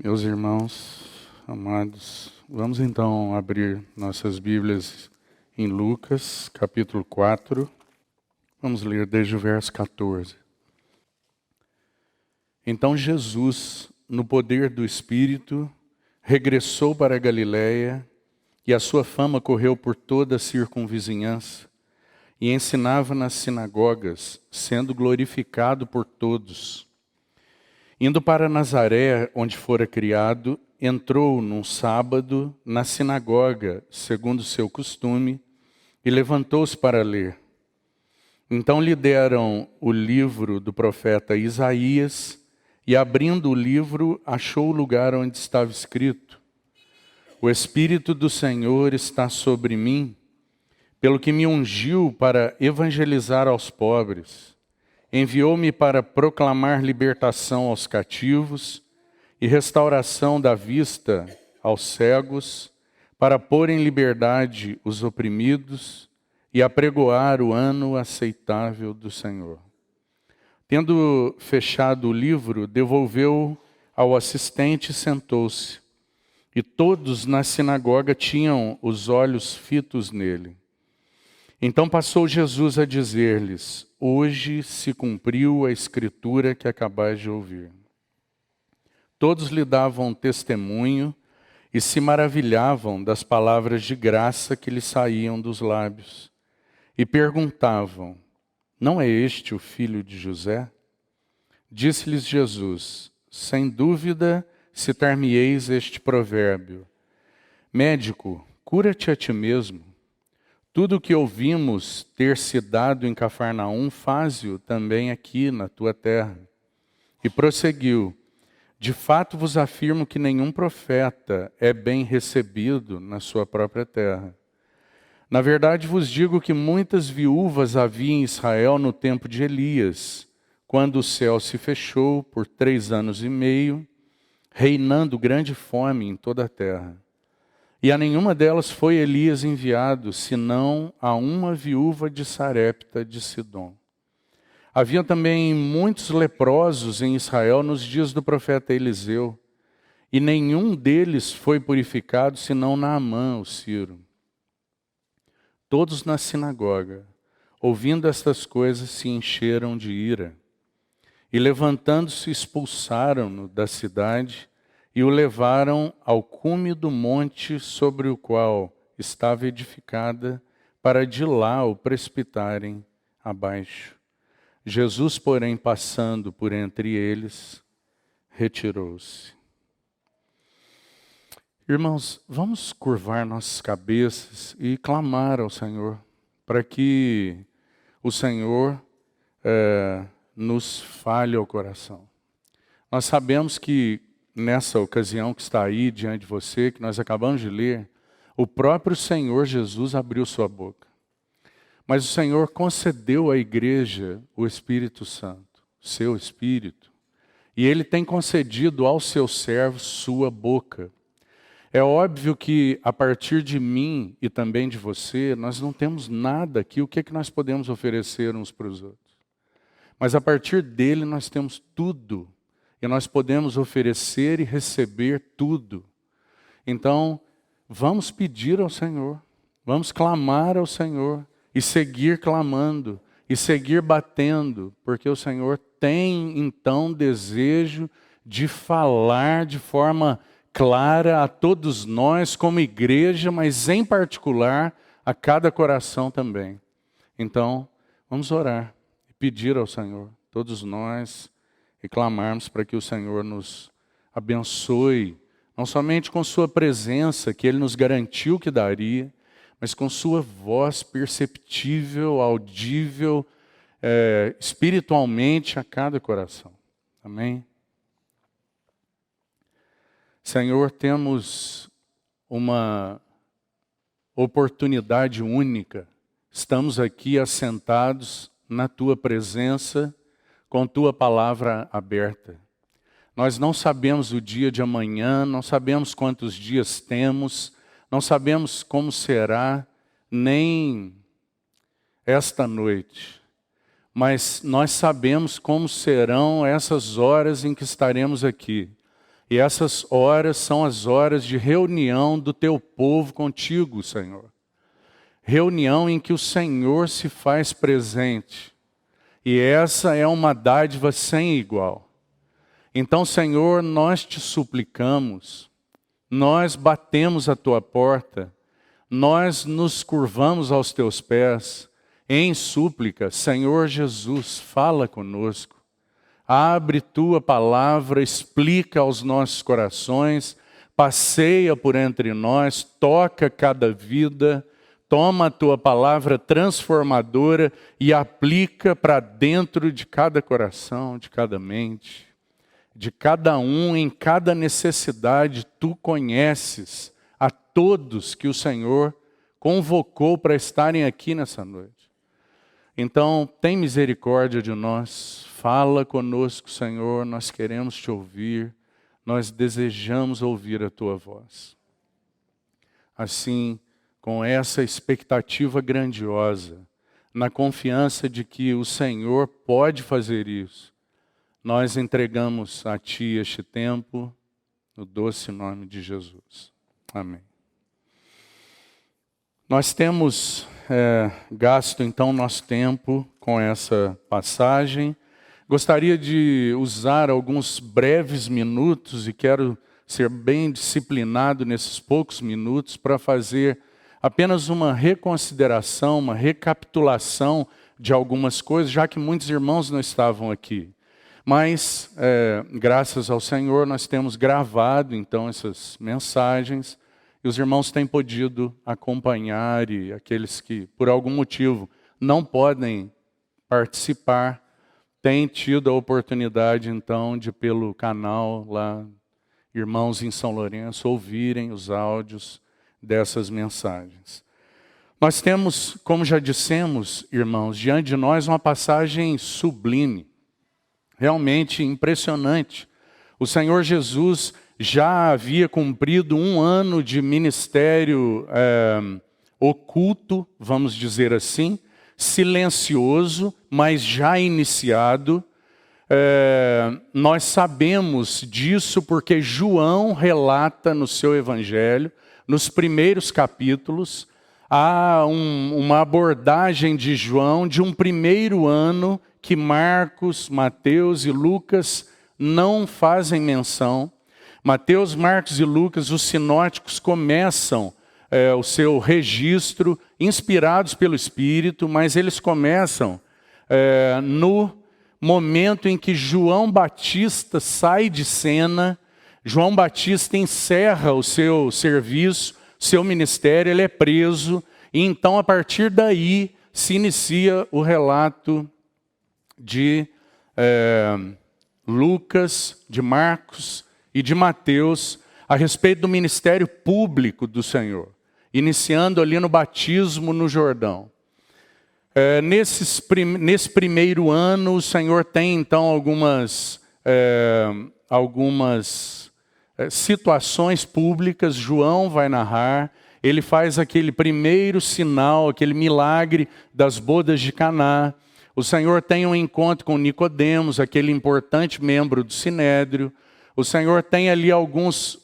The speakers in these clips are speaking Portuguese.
Meus irmãos amados, vamos então abrir nossas Bíblias em Lucas, capítulo 4. Vamos ler desde o verso 14. Então Jesus, no poder do Espírito, regressou para a Galiléia, e a sua fama correu por toda a circunvizinhança, e ensinava nas sinagogas, sendo glorificado por todos. Indo para Nazaré, onde fora criado, entrou num sábado na sinagoga, segundo seu costume, e levantou-se para ler. Então lhe deram o livro do profeta Isaías, e abrindo o livro, achou o lugar onde estava escrito: O Espírito do Senhor está sobre mim, pelo que me ungiu para evangelizar aos pobres. Enviou-me para proclamar libertação aos cativos e restauração da vista aos cegos, para pôr em liberdade os oprimidos e apregoar o ano aceitável do Senhor. Tendo fechado o livro, devolveu ao assistente e sentou-se. E todos na sinagoga tinham os olhos fitos nele. Então passou Jesus a dizer-lhes: Hoje se cumpriu a escritura que acabais de ouvir. Todos lhe davam testemunho e se maravilhavam das palavras de graça que lhe saíam dos lábios. E perguntavam: Não é este o filho de José? Disse-lhes Jesus: Sem dúvida citar-me-eis este provérbio: Médico, cura-te a ti mesmo. Tudo o que ouvimos ter se dado em Cafarnaum, faze-o também aqui na tua terra. E prosseguiu: De fato vos afirmo que nenhum profeta é bem recebido na sua própria terra. Na verdade vos digo que muitas viúvas havia em Israel no tempo de Elias, quando o céu se fechou por 3 anos e meio, reinando grande fome em toda a terra. E a nenhuma delas foi Elias enviado, senão a uma viúva de Sarepta de Sidom. Havia também muitos leprosos em Israel nos dias do profeta Eliseu, e nenhum deles foi purificado, senão Naamã, o sírio. Todos na sinagoga, ouvindo estas coisas, se encheram de ira, e levantando-se expulsaram-no da cidade, e o levaram ao cume do monte sobre o qual estava edificada, para de lá o precipitarem abaixo. Jesus, porém, passando por entre eles, retirou-se. Irmãos, vamos curvar nossas cabeças e clamar ao Senhor, para que o Senhor nos fale ao coração. Nós sabemos que nessa ocasião que está aí diante de você, que nós acabamos de ler, o próprio Senhor Jesus abriu sua boca. Mas o Senhor concedeu à igreja o Espírito Santo, seu Espírito. E Ele tem concedido aos seus servos sua boca. É óbvio que a partir de mim e também de você, nós não temos nada aqui, o que é que nós podemos oferecer uns para os outros. Mas a partir dele nós temos tudo. E nós podemos oferecer e receber tudo. Então, vamos pedir ao Senhor, vamos clamar ao Senhor, e seguir clamando, e seguir batendo, porque o Senhor tem, então, desejo de falar de forma clara a todos nós, como igreja, mas em particular, a cada coração também. Então, vamos orar e pedir ao Senhor, todos nós, e clamarmos para que o Senhor nos abençoe, não somente com sua presença, que Ele nos garantiu que daria, mas com sua voz perceptível, audível, espiritualmente a cada coração. Amém? Senhor, temos uma oportunidade única. Estamos aqui assentados na Tua presença, com Tua palavra aberta. Nós não sabemos o dia de amanhã, não sabemos quantos dias temos, não sabemos como será, nem esta noite. Mas nós sabemos como serão essas horas em que estaremos aqui. E essas horas são as horas de reunião do teu povo contigo, Senhor. Reunião em que o Senhor se faz presente. E essa é uma dádiva sem igual. Então, Senhor, nós te suplicamos, nós batemos a tua porta, nós nos curvamos aos teus pés, em súplica, Senhor Jesus, fala conosco. Abre tua palavra, explica aos nossos corações, passeia por entre nós, toca cada vida, toma a tua palavra transformadora e aplica para dentro de cada coração, de cada mente, de cada um, em cada necessidade. Tu conheces a todos que o Senhor convocou para estarem aqui nessa noite. Então, tem misericórdia de nós, fala conosco, Senhor, nós queremos te ouvir, nós desejamos ouvir a tua voz. Assim, com essa expectativa grandiosa, na confiança de que o Senhor pode fazer isso, nós entregamos a Ti este tempo, no doce nome de Jesus. Amém. Nós temos gasto então nosso tempo com essa passagem. Gostaria de usar alguns breves minutos, e quero ser bem disciplinado nesses poucos minutos, para fazer apenas uma reconsideração, uma recapitulação de algumas coisas, já que muitos irmãos não estavam aqui. Mas, graças ao Senhor, nós temos gravado então essas mensagens, e os irmãos têm podido acompanhar, e aqueles que, por algum motivo, não podem participar, têm tido a oportunidade, então, de pelo canal lá, Irmãos em São Lourenço, ouvirem os áudios dessas mensagens. Nós temos, como já dissemos, irmãos, diante de nós uma passagem sublime, realmente impressionante. O Senhor Jesus já havia cumprido 1 ano de ministério oculto, vamos dizer assim, silencioso, mas já iniciado. Nós sabemos disso porque João relata no seu evangelho, nos primeiros capítulos, há uma abordagem de João de um primeiro ano que Marcos, Mateus e Lucas não fazem menção. Mateus, Marcos e Lucas, os sinóticos, começam o seu registro, inspirados pelo Espírito, mas eles começam no momento em que João Batista sai de cena. João Batista encerra o seu serviço, seu ministério, ele é preso, e então a partir daí se inicia o relato de Lucas, de Marcos e de Mateus a respeito do ministério público do Senhor, iniciando ali no batismo no Jordão. Nesse primeiro ano, o Senhor tem então algumas situações públicas. João vai narrar, ele faz aquele primeiro sinal, aquele milagre das bodas de Caná. O Senhor tem um encontro com Nicodemos, aquele importante membro do Sinédrio. O Senhor tem ali algumas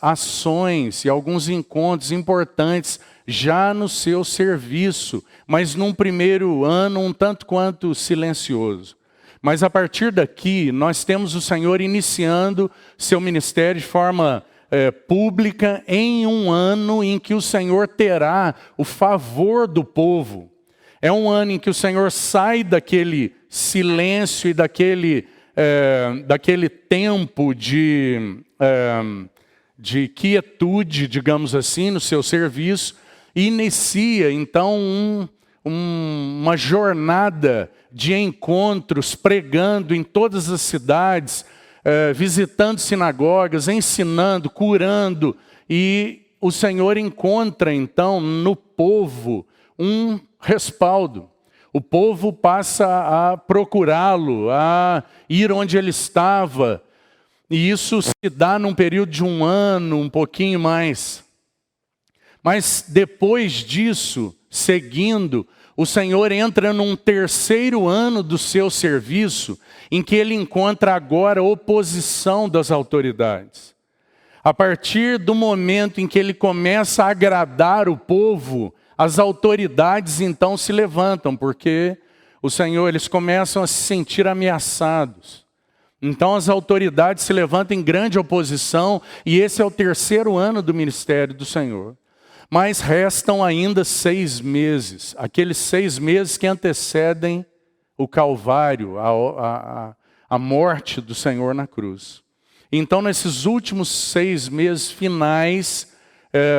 ações e alguns encontros importantes já no seu serviço, mas num primeiro ano um tanto quanto silencioso. Mas a partir daqui, nós temos o Senhor iniciando seu ministério de forma pública em um ano em que o Senhor terá o favor do povo. É um ano em que o Senhor sai daquele silêncio e daquele tempo de quietude, digamos assim, no seu serviço, e inicia então uma jornada de encontros, pregando em todas as cidades, visitando sinagogas, ensinando, curando, e o Senhor encontra então no povo um respaldo. O povo passa a procurá-lo, a ir onde ele estava, e isso se dá num período de 1 ano, um pouquinho mais. Mas depois disso, seguindo, o Senhor entra num terceiro ano do seu serviço, em que ele encontra agora oposição das autoridades. A partir do momento em que ele começa a agradar o povo, as autoridades então se levantam, porque o Senhor, eles começam a se sentir ameaçados. Então as autoridades se levantam em grande oposição, e esse é o terceiro ano do ministério do Senhor. Mas restam ainda 6 meses, aqueles 6 meses que antecedem o Calvário, a morte do Senhor na cruz. Então, nesses últimos 6 meses finais,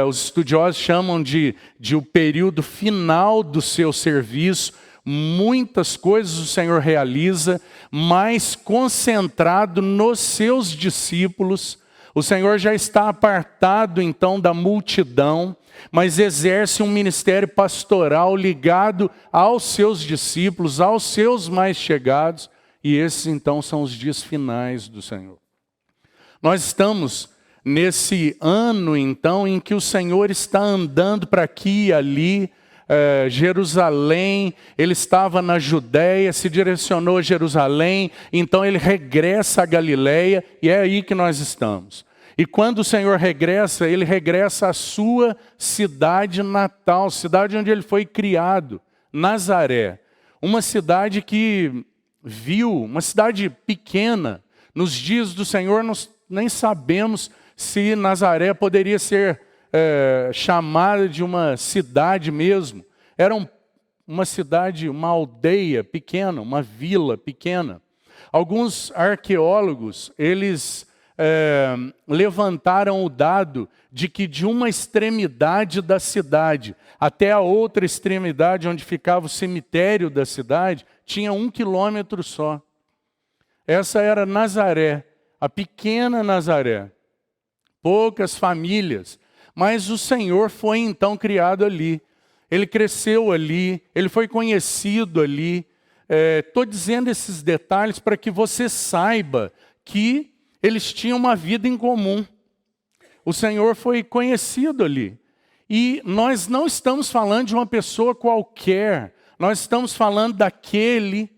os estudiosos chamam de o período final do seu serviço. Muitas coisas o Senhor realiza, mas concentrado nos seus discípulos. O Senhor já está apartado então da multidão, mas exerce um ministério pastoral ligado aos seus discípulos, aos seus mais chegados, e esses então são os dias finais do Senhor. Nós estamos nesse ano então em que o Senhor está andando para aqui e ali, Jerusalém, ele estava na Judéia, se direcionou a Jerusalém, então ele regressa a Galileia, e é aí que nós estamos. E quando o Senhor regressa, ele regressa à sua cidade natal, cidade onde ele foi criado, Nazaré. Uma cidade que viu, uma cidade pequena. Nos dias do Senhor, nós nem sabemos se Nazaré poderia ser chamada de uma cidade mesmo. Era uma cidade, uma aldeia pequena, uma vila pequena. Alguns arqueólogos, eles levantaram o dado de que de uma extremidade da cidade até a outra extremidade, onde ficava o cemitério da cidade, tinha 1 quilômetro só. Essa era Nazaré, a pequena Nazaré. Poucas famílias, mas o Senhor foi então criado ali. Ele cresceu ali, ele foi conhecido ali. Estou dizendo esses detalhes para que você saiba que eles tinham uma vida em comum. O Senhor foi conhecido ali. E nós não estamos falando de uma pessoa qualquer. Nós estamos falando daquele,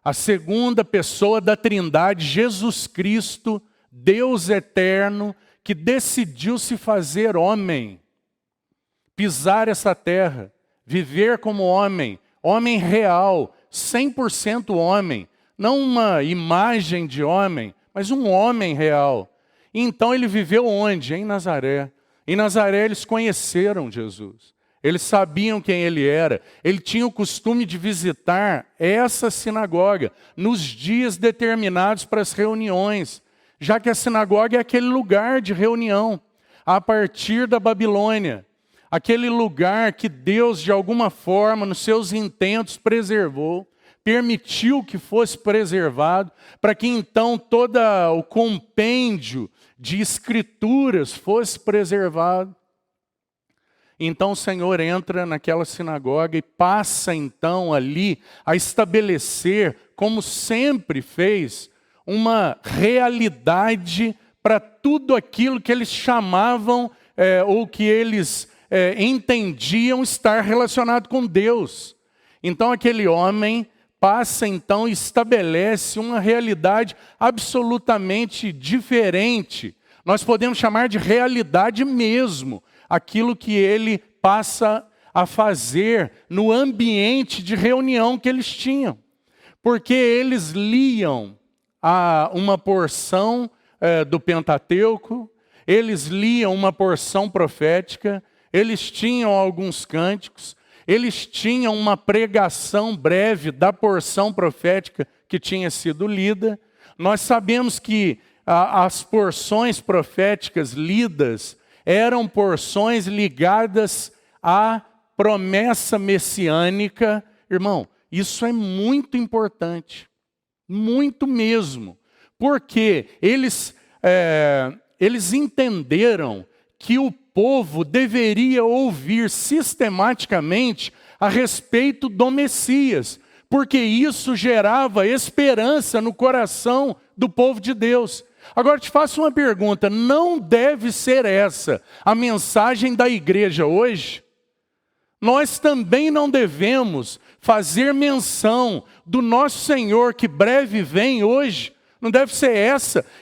a segunda pessoa da Trindade, Jesus Cristo, Deus eterno, que decidiu se fazer homem, pisar essa terra, viver como homem, homem real, 100% homem, não uma imagem de homem, mas um homem real. E então ele viveu onde? Em Nazaré. Em Nazaré eles conheceram Jesus. Eles sabiam quem ele era. Ele tinha o costume de visitar essa sinagoga nos dias determinados para as reuniões, já que a sinagoga é aquele lugar de reunião, a partir da Babilônia. Aquele lugar que Deus, de alguma forma, nos seus intentos, preservou, permitiu que fosse preservado, para que então todo o compêndio de escrituras fosse preservado. Então o Senhor entra naquela sinagoga e passa então ali a estabelecer, como sempre fez, uma realidade para tudo aquilo que eles chamavam, ou que eles entendiam estar relacionado com Deus. Então aquele homem passa então e estabelece uma realidade absolutamente diferente. Nós podemos chamar de realidade mesmo, aquilo que ele passa a fazer no ambiente de reunião que eles tinham. Porque eles liam uma porção do Pentateuco, eles liam uma porção profética, eles tinham alguns cânticos, eles tinham uma pregação breve da porção profética que tinha sido lida. Nós sabemos que as porções proféticas lidas eram porções ligadas à promessa messiânica. Irmão, isso é muito importante, muito mesmo, porque eles entenderam que o povo deveria ouvir sistematicamente a respeito do Messias, porque isso gerava esperança no coração do povo de Deus. Agora te faço uma pergunta, não deve ser essa a mensagem da igreja hoje? nós também não devemos fazer menção do nosso Senhor que breve vem hoje. Não deve ser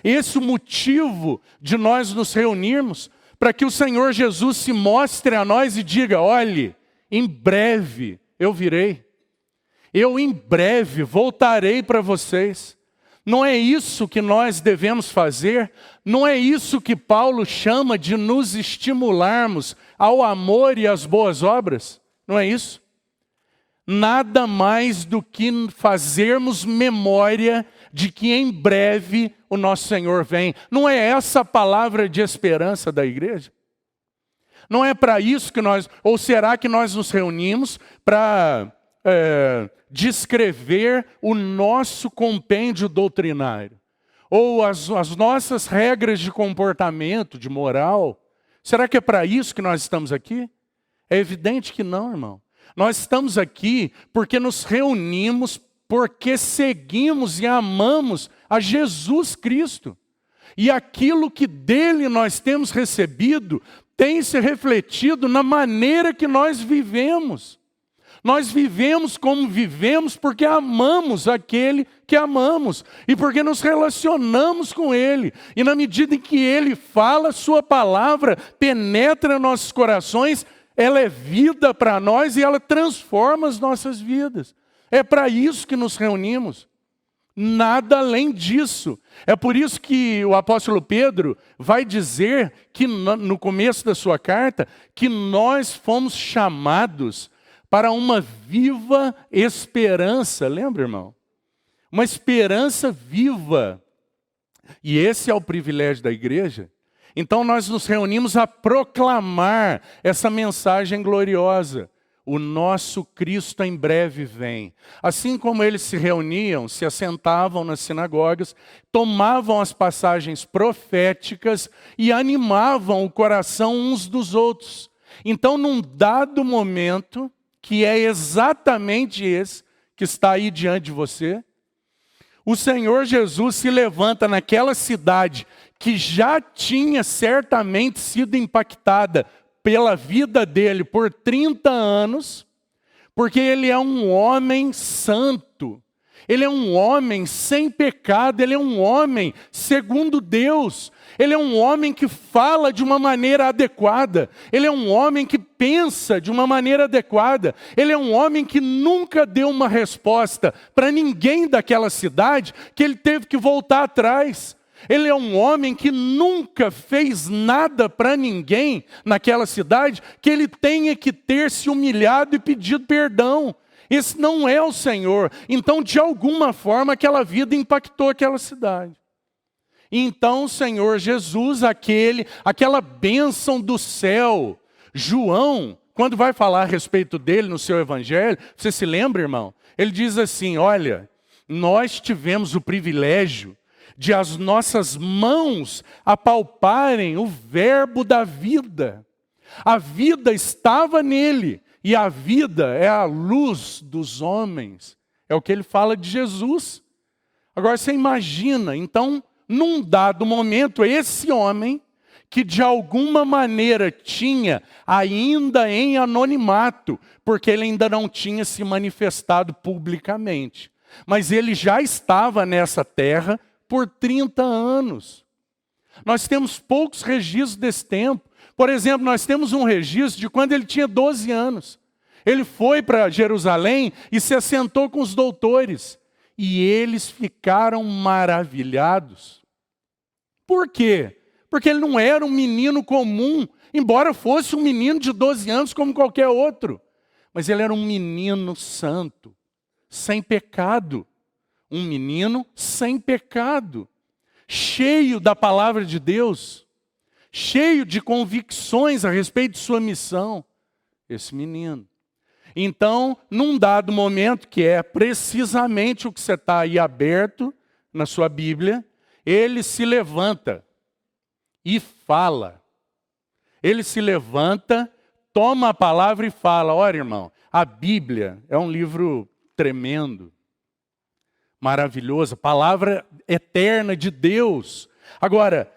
esse o motivo de nós nos reunirmos, para que o Senhor Jesus se mostre a nós e diga: olhe, em breve eu virei. Eu em breve voltarei para vocês. Não é isso que nós devemos fazer? Não é isso que Paulo chama de nos estimularmos ao amor e às boas obras? Não é isso? Nada mais do que fazermos memória de que em breve o nosso Senhor vem. Não é essa a palavra de esperança da igreja? Não é para isso que nós... Ou será que nós nos reunimos para descrever o nosso compêndio doutrinário? Ou as nossas regras de comportamento, de moral? Será que é para isso que nós estamos aqui? É evidente que não, irmão. Nós estamos aqui porque nos reunimos, porque seguimos e amamos a Jesus Cristo. E aquilo que dele nós temos recebido tem se refletido na maneira que nós vivemos. Nós vivemos como vivemos porque amamos aquele que amamos e porque nos relacionamos com ele. E na medida em que ele fala, sua palavra penetra nossos corações, ela é vida para nós e ela transforma as nossas vidas. É para isso que nos reunimos. Nada além disso. É por isso que o apóstolo Pedro vai dizer que no começo da sua carta que nós fomos chamados para uma viva esperança. Lembra, irmão? Uma esperança viva. E esse é o privilégio da igreja. Então nós nos reunimos a proclamar essa mensagem gloriosa. O nosso Cristo em breve vem. Assim como eles se reuniam, se assentavam nas sinagogas, tomavam as passagens proféticas e animavam o coração uns dos outros. Então, num dado momento, que é exatamente esse que está aí diante de você, o Senhor Jesus se levanta naquela cidade que já tinha certamente sido impactada pela vida dele por 30 anos, porque ele é um homem santo, ele é um homem sem pecado, ele é um homem segundo Deus, ele é um homem que fala de uma maneira adequada, ele é um homem que pensa de uma maneira adequada, ele é um homem que nunca deu uma resposta para ninguém daquela cidade, que ele teve que voltar atrás. Ele é um homem que nunca fez nada para ninguém naquela cidade que ele tenha que ter se humilhado e pedido perdão. Esse não é o Senhor. Então, de alguma forma, aquela vida impactou aquela cidade. Então, o Senhor Jesus, aquela bênção do céu, João, quando vai falar a respeito dele no seu evangelho, você se lembra, irmão? Ele diz assim: olha, nós tivemos o privilégio de as nossas mãos apalparem o verbo da vida. A vida estava nele, e a vida é a luz dos homens. É o que ele fala de Jesus. Agora você imagina, então, num dado momento, esse homem, que de alguma maneira tinha ainda em anonimato, porque ele ainda não tinha se manifestado publicamente, mas ele já estava nessa terra por 30 anos. Nós temos poucos registros desse tempo. Por exemplo, nós temos um registro de quando ele tinha 12 anos. Ele foi para Jerusalém e se assentou com os doutores. E eles ficaram maravilhados. Por quê? Porque ele não era um menino comum, embora fosse um menino de 12 anos como qualquer outro. Mas ele era um menino santo, sem pecado. Um menino sem pecado, cheio da palavra de Deus, cheio de convicções a respeito de sua missão, esse menino. Então, num dado momento, que é precisamente o que você está aí aberto na sua Bíblia, ele se levanta e fala. Ele se levanta, toma a palavra e fala: olha, irmão, a Bíblia é um livro tremendo, maravilhoso, palavra eterna de Deus. Agora,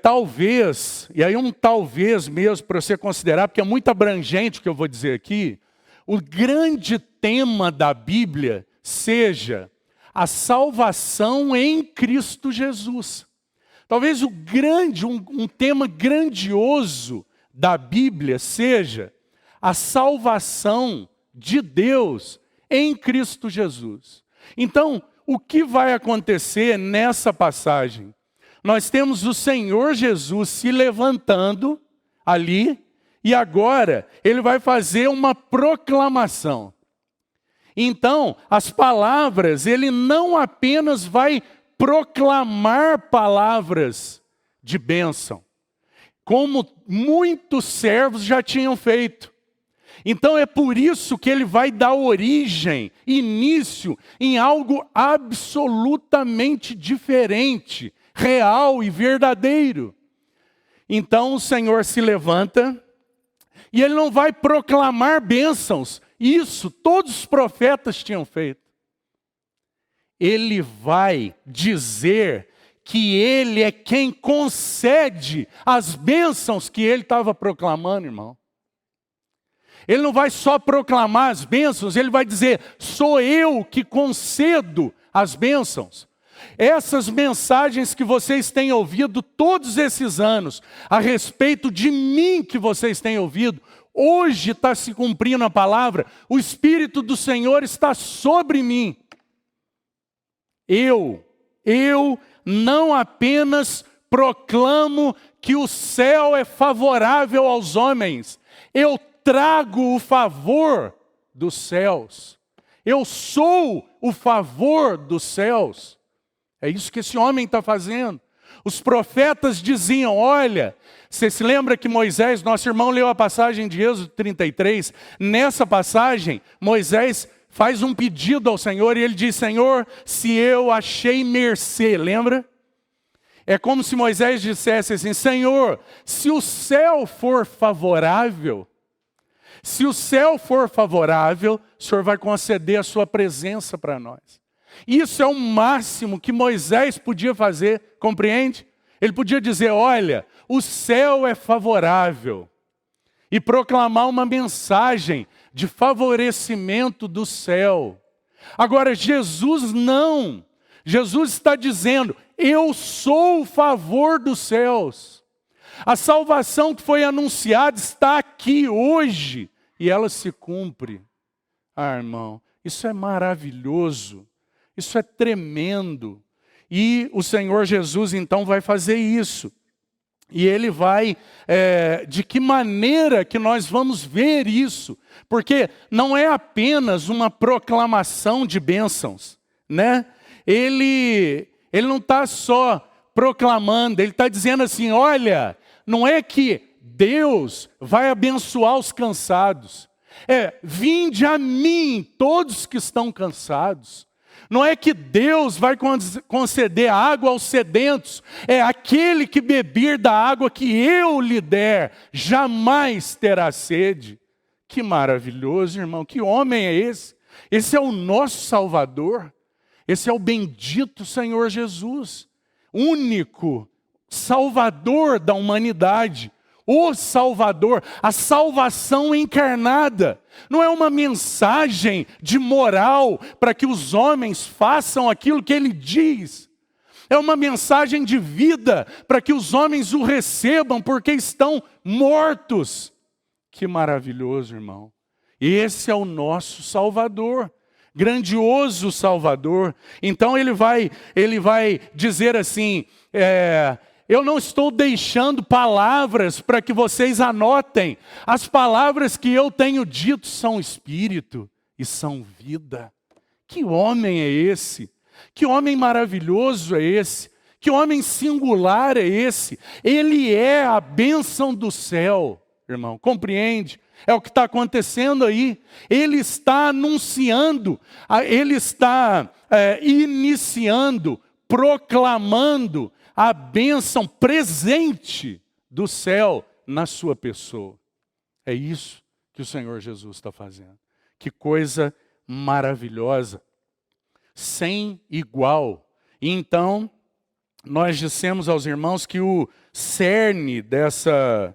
talvez, e aí um talvez mesmo para você considerar, porque é muito abrangente o que eu vou dizer aqui, o grande tema da Bíblia seja a salvação em Cristo Jesus. Talvez um tema grandioso da Bíblia seja a salvação de Deus em Cristo Jesus. Então, o que vai acontecer nessa passagem? Nós temos o Senhor Jesus se levantando ali, e agora ele vai fazer uma proclamação. Então, as palavras, ele não apenas vai proclamar palavras de bênção, como muitos servos já tinham feito. Então é por isso que ele vai dar origem, início, em algo absolutamente diferente, real e verdadeiro. Então o Senhor se levanta e ele não vai proclamar bênçãos. Isso todos os profetas tinham feito. Ele vai dizer que ele é quem concede as bênçãos que ele estava proclamando, irmão. Ele não vai só proclamar as bênçãos, ele vai dizer, sou eu que concedo as bênçãos. Essas mensagens que vocês têm ouvido todos esses anos, a respeito de mim que vocês têm ouvido, hoje está se cumprindo a palavra, o Espírito do Senhor está sobre mim. Eu não apenas proclamo que o céu é favorável aos homens, eu trago o favor dos céus. Eu sou o favor dos céus. É isso que esse homem está fazendo. Os profetas diziam, olha, você se lembra que Moisés, nosso irmão leu a passagem de Êxodo 33, nessa passagem, Moisés faz um pedido ao Senhor e ele diz, Senhor, se eu achei mercê, lembra? É como se Moisés dissesse assim, Senhor, se o céu for favorável, o Senhor vai conceder a sua presença para nós. Isso é o máximo que Moisés podia fazer, compreende? Ele podia dizer, olha, o céu é favorável. E proclamar uma mensagem de favorecimento do céu. Agora, Jesus não. Jesus está dizendo, eu sou o favor dos céus. A salvação que foi anunciada está aqui hoje e ela se cumpre. Ah, irmão, isso é maravilhoso, isso é tremendo. E o Senhor Jesus então vai fazer isso. E ele vai, de que maneira que nós vamos ver isso? Porque não é apenas uma proclamação de bênçãos, né? Ele não está só proclamando, ele está dizendo assim, olha, não é que Deus vai abençoar os cansados. Vinde a mim todos que estão cansados. Não é que Deus vai conceder água aos sedentos. É aquele que beber da água que eu lhe der, jamais terá sede. Que maravilhoso, irmão. Que homem é esse? Esse é o nosso Salvador. Esse é o bendito Senhor Jesus. Único Salvador da humanidade. O Salvador, a salvação encarnada. Não é uma mensagem de moral para que os homens façam aquilo que ele diz. É uma mensagem de vida para que os homens o recebam porque estão mortos. Que maravilhoso, irmão. Esse é o nosso Salvador. Grandioso Salvador. Então ele vai dizer assim, eu não estou deixando palavras para que vocês anotem. As palavras que eu tenho dito são espírito e são vida. Que homem é esse? Que homem maravilhoso é esse? Que homem singular é esse? Ele é a bênção do céu, irmão. Compreende? É o que está acontecendo aí. Ele está anunciando, ele está iniciando, proclamando a bênção presente do céu na sua pessoa. É isso que o Senhor Jesus está fazendo. Que coisa maravilhosa, sem igual. E então, nós dissemos aos irmãos que o cerne dessa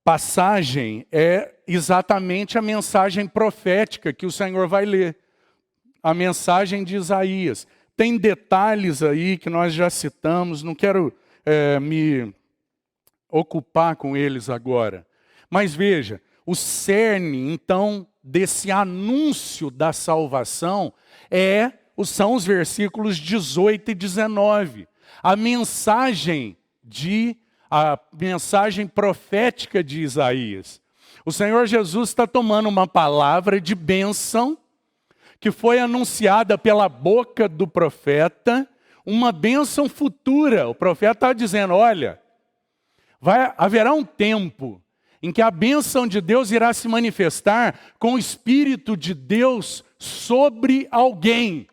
passagem é exatamente a mensagem profética que o Senhor vai ler. A mensagem de Isaías. Tem detalhes aí que nós já citamos, não quero me ocupar com eles agora. Mas veja, o cerne, então, desse anúncio da salvação são os versículos 18 e 19. A mensagem profética de Isaías. O Senhor Jesus está tomando uma palavra de bênção que foi anunciada pela boca do profeta, uma bênção futura. O profeta está dizendo, olha, haverá um tempo em que a bênção de Deus irá se manifestar com o Espírito de Deus sobre alguém.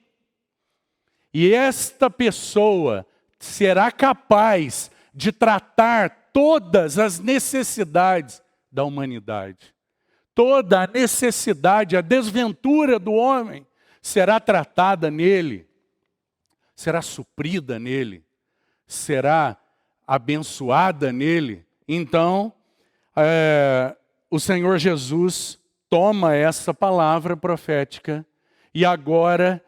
E esta pessoa será capaz de tratar todas as necessidades da humanidade. Toda a necessidade, a desventura do homem será tratada nele, será suprida nele, será abençoada nele. Então, o Senhor Jesus toma essa palavra profética e agora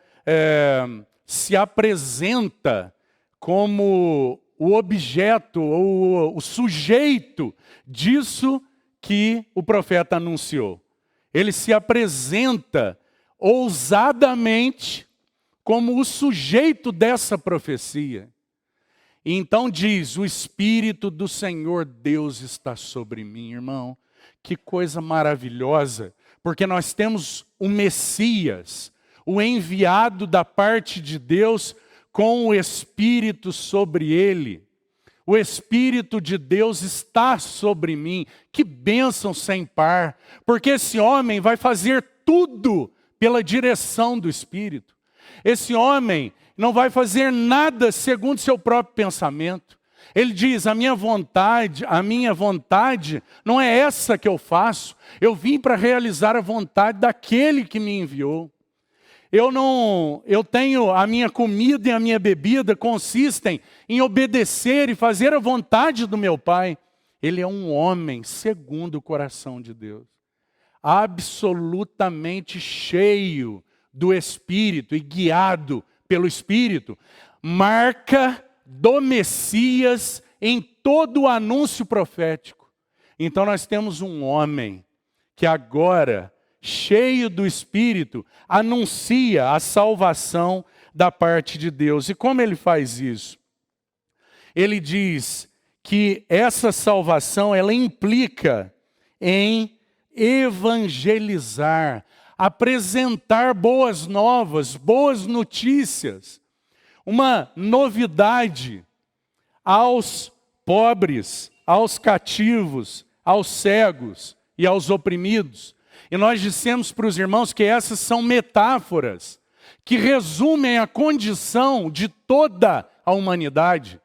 se apresenta como o objeto ou o sujeito disso que o profeta anunciou. Ele se apresenta ousadamente como o sujeito dessa profecia. E então diz, o Espírito do Senhor Deus está sobre mim, irmão. Que coisa maravilhosa, porque nós temos o Messias, o enviado da parte de Deus com o Espírito sobre ele. O Espírito de Deus está sobre mim. Que bênção sem par, porque esse homem vai fazer tudo pela direção do Espírito. Esse homem não vai fazer nada segundo seu próprio pensamento. Ele diz, a minha vontade não é essa que eu faço. Eu vim para realizar a vontade daquele que me enviou. Eu tenho a minha comida e a minha bebida consistem em obedecer e fazer a vontade do meu Pai. Ele é um homem segundo o coração de Deus. Absolutamente cheio do Espírito e guiado pelo Espírito. Marca do Messias em todo o anúncio profético. Então nós temos um homem que agora, cheio do Espírito, anuncia a salvação da parte de Deus. E como ele faz isso? Ele diz que essa salvação, ela implica em evangelizar, apresentar boas novas, boas notícias, uma novidade aos pobres, aos cativos, aos cegos e aos oprimidos. E nós dissemos para os irmãos que essas são metáforas que resumem a condição de toda a humanidade.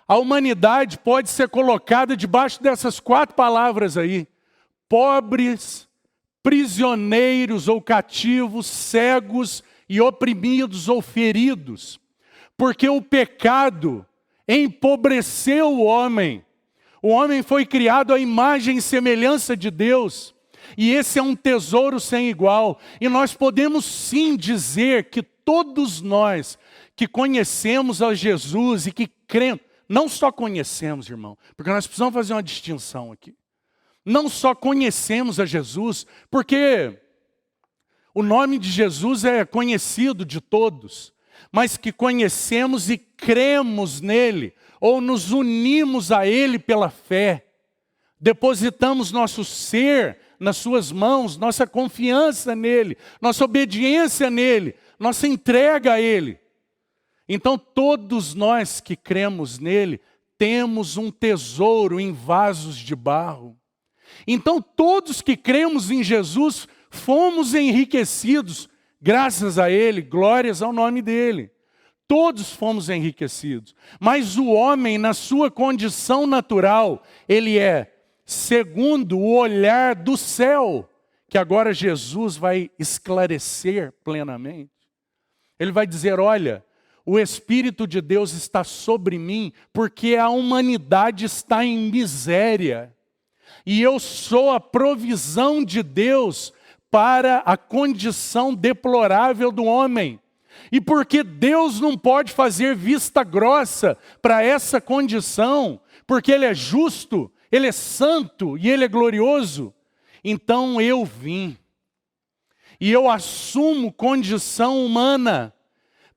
A humanidade pode ser colocada debaixo dessas 4 palavras aí. Pobres, prisioneiros ou cativos, cegos e oprimidos ou feridos. Porque o pecado empobreceu o homem. O homem foi criado à imagem e semelhança de Deus. E esse é um tesouro sem igual. E nós podemos sim dizer que todos nós que conhecemos a Jesus e que cremos, não só conhecemos, irmão, porque nós precisamos fazer uma distinção aqui. Não só conhecemos a Jesus, porque o nome de Jesus é conhecido de todos, mas que conhecemos e cremos nele, ou nos unimos a ele pela fé. Depositamos nosso ser nas suas mãos, nossa confiança nele, nossa obediência nele, nossa entrega a ele. Então todos nós que cremos nele, temos um tesouro em vasos de barro. Então todos que cremos em Jesus, fomos enriquecidos, graças a ele, glórias ao nome dele. Todos fomos enriquecidos. Mas o homem, na sua condição natural, ele é segundo o olhar do céu, que agora Jesus vai esclarecer plenamente. Ele vai dizer, olha, o Espírito de Deus está sobre mim, porque a humanidade está em miséria. E eu sou a provisão de Deus para a condição deplorável do homem. E porque Deus não pode fazer vista grossa para essa condição, porque Ele é justo, Ele é santo e Ele é glorioso, então eu vim. E eu assumo condição humana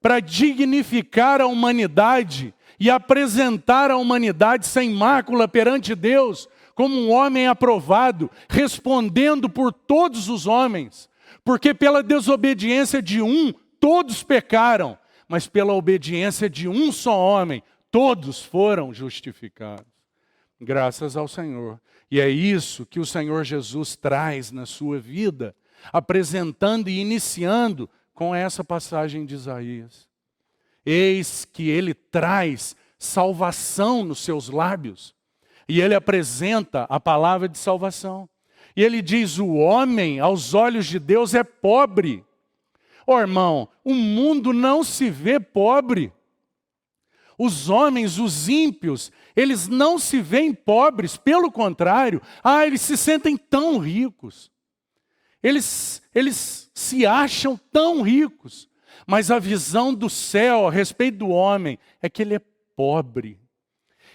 para dignificar a humanidade e apresentar a humanidade sem mácula perante Deus, como um homem aprovado, respondendo por todos os homens. Porque pela desobediência de um, todos pecaram, mas pela obediência de um só homem, todos foram justificados. Graças ao Senhor. E é isso que o Senhor Jesus traz na sua vida, apresentando e iniciando com essa passagem de Isaías. Eis que Ele traz salvação nos seus lábios. E Ele apresenta a palavra de salvação. E Ele diz, o homem, aos olhos de Deus, é pobre. Ó irmão, o mundo não se vê pobre. Os homens, os ímpios, eles não se veem pobres. Pelo contrário, eles se sentem tão ricos. Eles se acham tão ricos. Mas a visão do céu a respeito do homem é que ele é pobre.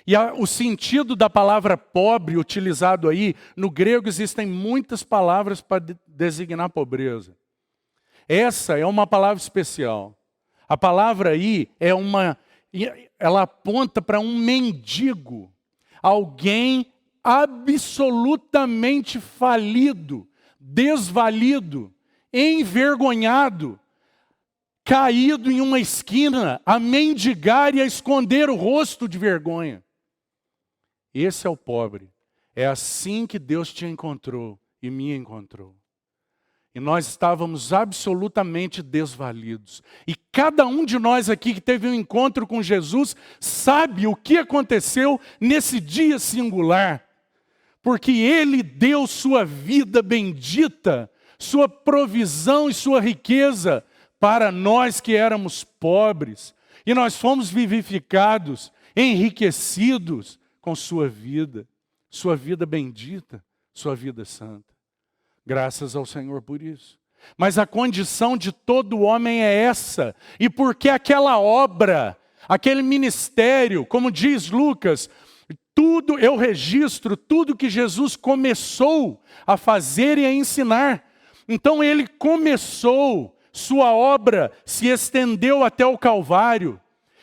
E o sentido da palavra pobre utilizado aí, no grego existem muitas palavras para designar pobreza. Essa é uma palavra especial. A palavra aí ela aponta para um mendigo, alguém absolutamente falido, desvalido, envergonhado, caído em uma esquina, a mendigar e a esconder o rosto de vergonha. Esse é o pobre. É assim que Deus te encontrou e me encontrou. E nós estávamos absolutamente desvalidos. E cada um de nós aqui que teve um encontro com Jesus sabe o que aconteceu nesse dia singular. Porque Ele deu sua vida bendita, sua provisão e sua riqueza para nós que éramos pobres. E nós fomos vivificados, enriquecidos com sua vida bendita, sua vida santa. Graças ao Senhor por isso. Mas a condição de todo homem é essa. E porque aquela obra, aquele ministério, como diz Lucas, eu registro tudo que Jesus começou a fazer e a ensinar. Então Ele começou, sua obra se estendeu até o Calvário.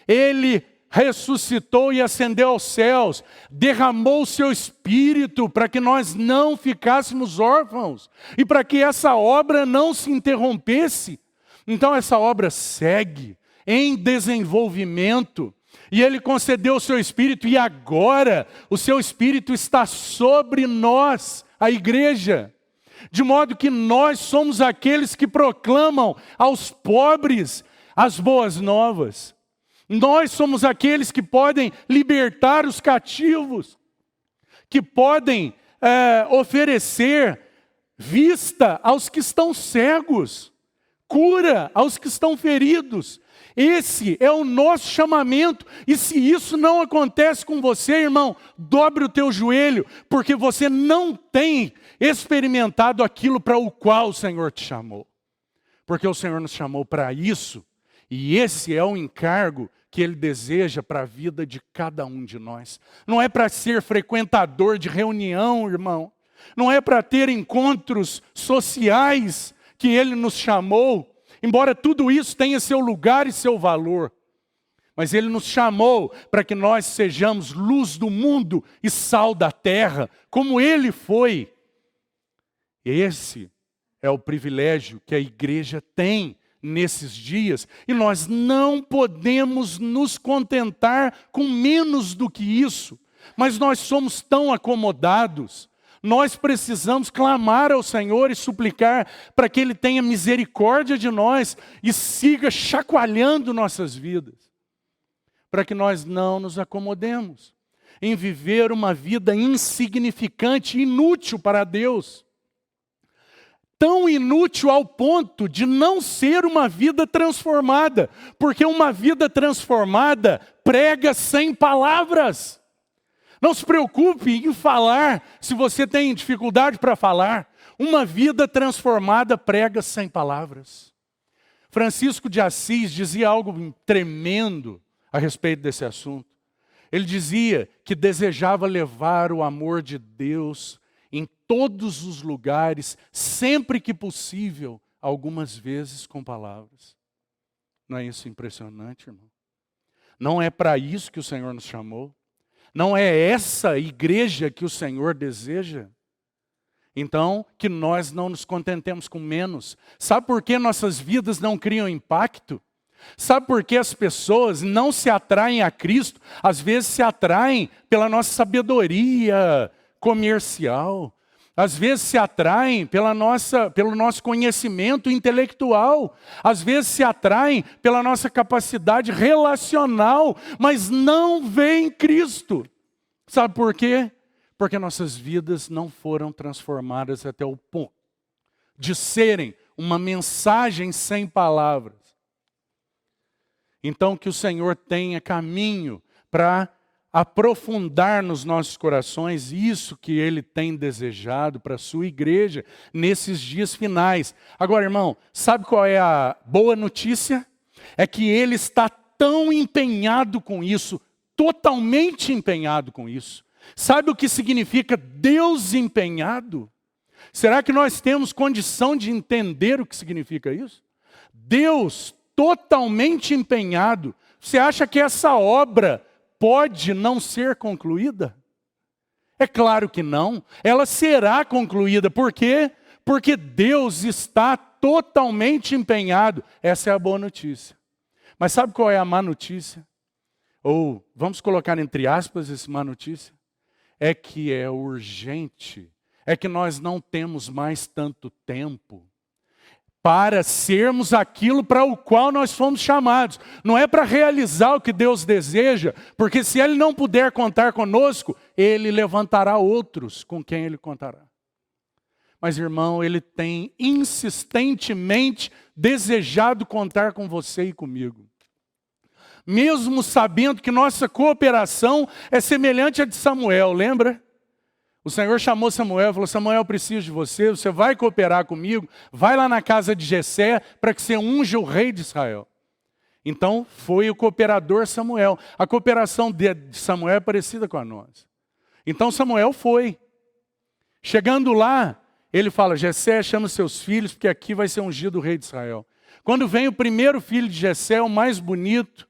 Ele ressuscitou e ascendeu aos céus, derramou o seu Espírito para que nós não ficássemos órfãos e para que essa obra não se interrompesse. Então essa obra segue em desenvolvimento e Ele concedeu o seu Espírito e agora o seu Espírito está sobre nós, a igreja, de modo que nós somos aqueles que proclamam aos pobres as boas novas. Nós somos aqueles que podem libertar os cativos, que podem oferecer vista aos que estão cegos, cura aos que estão feridos. Esse é o nosso chamamento. E se isso não acontece com você, irmão, dobre o teu joelho, porque você não tem experimentado aquilo para o qual o Senhor te chamou. Porque o Senhor nos chamou para isso. E esse é o encargo que Ele deseja para a vida de cada um de nós. Não é para ser frequentador de reunião, irmão. Não é para ter encontros sociais que Ele nos chamou. Embora tudo isso tenha seu lugar e seu valor. Mas Ele nos chamou para que nós sejamos luz do mundo e sal da terra, como Ele foi. Esse é o privilégio que a igreja tem nesses dias, e nós não podemos nos contentar com menos do que isso, mas nós somos tão acomodados, nós precisamos clamar ao Senhor e suplicar para que Ele tenha misericórdia de nós e siga chacoalhando nossas vidas, para que nós não nos acomodemos em viver uma vida insignificante, inútil para Deus. tão inútil ao ponto de não ser uma vida transformada, porque uma vida transformada prega sem palavras. Não se preocupe em falar se você tem dificuldade para falar. Uma vida transformada prega sem palavras. Francisco de Assis dizia algo tremendo a respeito desse assunto. Ele dizia que desejava levar o amor de Deus em todos os lugares, sempre que possível, algumas vezes com palavras. Não é isso impressionante, irmão? Não é para isso que o Senhor nos chamou? Não é essa igreja que o Senhor deseja? Então, que nós não nos contentemos com menos. Sabe por que nossas vidas não criam impacto? Sabe por que as pessoas não se atraem a Cristo? Às vezes se atraem pela nossa sabedoria comercial. Às vezes se atraem pelo nosso conhecimento intelectual. Às vezes se atraem pela nossa capacidade relacional, mas não veem Cristo. Sabe por quê? Porque nossas vidas não foram transformadas até o ponto de serem uma mensagem sem palavras. Então que o Senhor tenha caminho para aprofundar nos nossos corações isso que Ele tem desejado para a sua igreja nesses dias finais. Agora, irmão, sabe qual é a boa notícia? É que Ele está tão empenhado com isso, totalmente empenhado com isso. Sabe o que significa Deus empenhado? Será que nós temos condição de entender o que significa isso? Deus totalmente empenhado. Você acha que essa obra pode não ser concluída? É claro que não. Ela será concluída. Por quê? Porque Deus está totalmente empenhado. Essa é a boa notícia. Mas sabe qual é a má notícia? Ou vamos colocar entre aspas essa má notícia? É que é urgente. É que nós não temos mais tanto tempo para sermos aquilo para o qual nós fomos chamados. Não é para realizar o que Deus deseja, porque se Ele não puder contar conosco, Ele levantará outros com quem Ele contará. Mas, irmão, Ele tem insistentemente desejado contar com você e comigo. Mesmo sabendo que nossa cooperação é semelhante à de Samuel, lembra? O Senhor chamou Samuel e falou: Samuel, eu preciso de você, você vai cooperar comigo, vai lá na casa de Jessé para que você unja o rei de Israel. Então foi o cooperador Samuel. A cooperação de Samuel é parecida com a nossa. Então Samuel foi. Chegando lá, ele fala: Jessé, chama seus filhos, porque aqui vai ser ungido o rei de Israel. Quando vem o primeiro filho de Jessé, o mais bonito,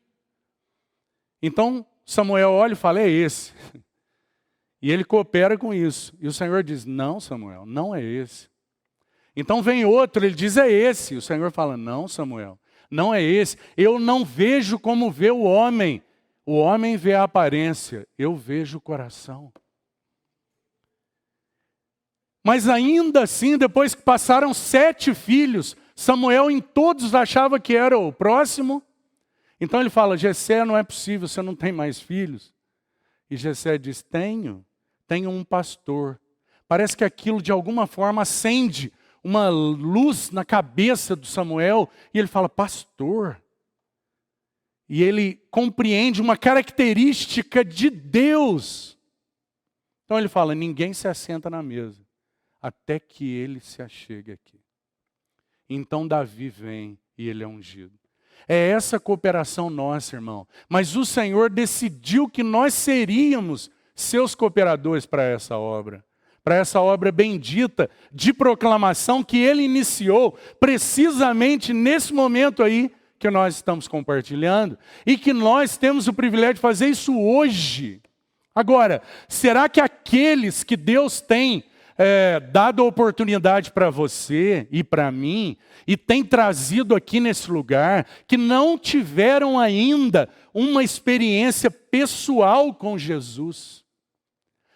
então Samuel olha e fala: é esse. E ele coopera com isso. E o Senhor diz: não, Samuel, não é esse. Então vem outro, ele diz: é esse. O Senhor fala: não, Samuel, não é esse. Eu não vejo como vê o homem. O homem vê a aparência, eu vejo o coração. Mas ainda assim, depois que passaram 7 filhos, Samuel em todos achava que era o próximo. Então ele fala: Jessé, não é possível, você não tem mais filhos. E Jessé diz: tenho um pastor. Parece que aquilo de alguma forma acende uma luz na cabeça do Samuel. E ele fala: pastor. E ele compreende uma característica de Deus. Então ele fala: ninguém se assenta na mesa até que ele se achegue aqui. Então Davi vem e ele é ungido. É essa cooperação nossa, irmão. Mas o Senhor decidiu que nós seríamos seus cooperadores para essa obra bendita de proclamação que Ele iniciou precisamente nesse momento aí que nós estamos compartilhando e que nós temos o privilégio de fazer isso hoje. Agora, será que aqueles que Deus tem dado a oportunidade para você e para mim, e tem trazido aqui nesse lugar, que não tiveram ainda uma experiência pessoal com Jesus?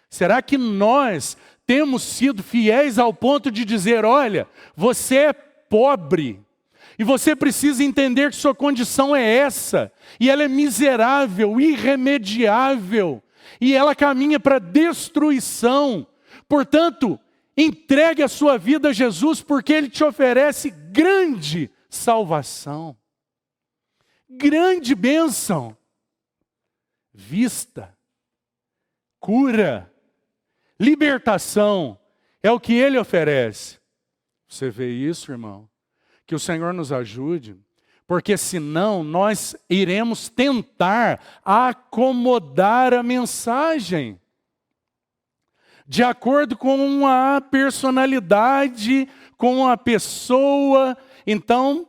Será que nós temos sido fiéis ao ponto de dizer: olha, você é pobre, e você precisa entender que sua condição é essa, e ela é miserável, irremediável, e ela caminha para destruição. Portanto, Entregue a sua vida a Jesus, porque Ele te oferece grande salvação, grande bênção, vista, cura, libertação, é o que Ele oferece. Você vê isso, irmão? Que o Senhor nos ajude, porque senão nós iremos tentar acomodar a mensagem de acordo com a personalidade, com a pessoa. Então,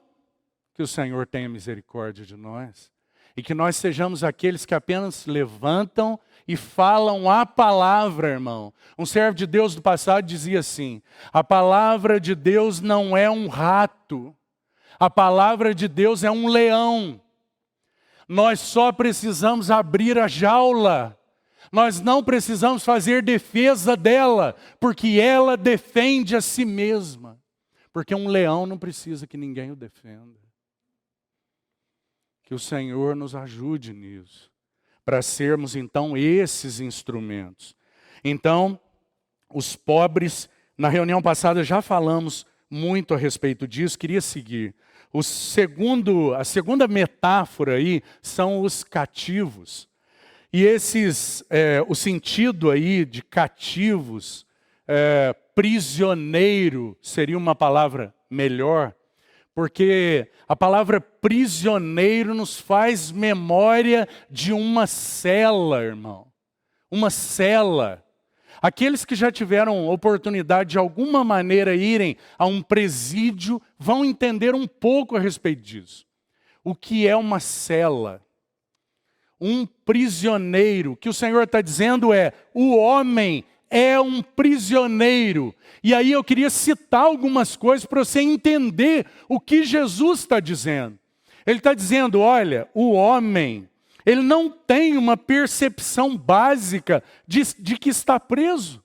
que o Senhor tenha misericórdia de nós e que nós sejamos aqueles que apenas levantam e falam a palavra, irmão. Um servo de Deus do passado dizia assim: a palavra de Deus não é um rato, a palavra de Deus é um leão. Nós só precisamos abrir a jaula. Nós não precisamos fazer defesa dela, porque ela defende a si mesma. Porque um leão não precisa que ninguém o defenda. Que o Senhor nos ajude nisso, para sermos então esses instrumentos. Então, os pobres, na reunião passada já falamos muito a respeito disso, queria seguir. A segunda metáfora aí são os cativos. E o sentido aí de cativos, prisioneiro seria uma palavra melhor, porque a palavra prisioneiro nos faz memória de uma cela, irmão. Uma cela. Aqueles que já tiveram oportunidade de alguma maneira irem a um presídio vão entender um pouco a respeito disso. O que é uma cela? Um prisioneiro, que o Senhor está dizendo o homem é um prisioneiro. E aí eu queria citar algumas coisas para você entender o que Jesus está dizendo. Ele está dizendo, olha, o homem, ele não tem uma percepção básica de que está preso.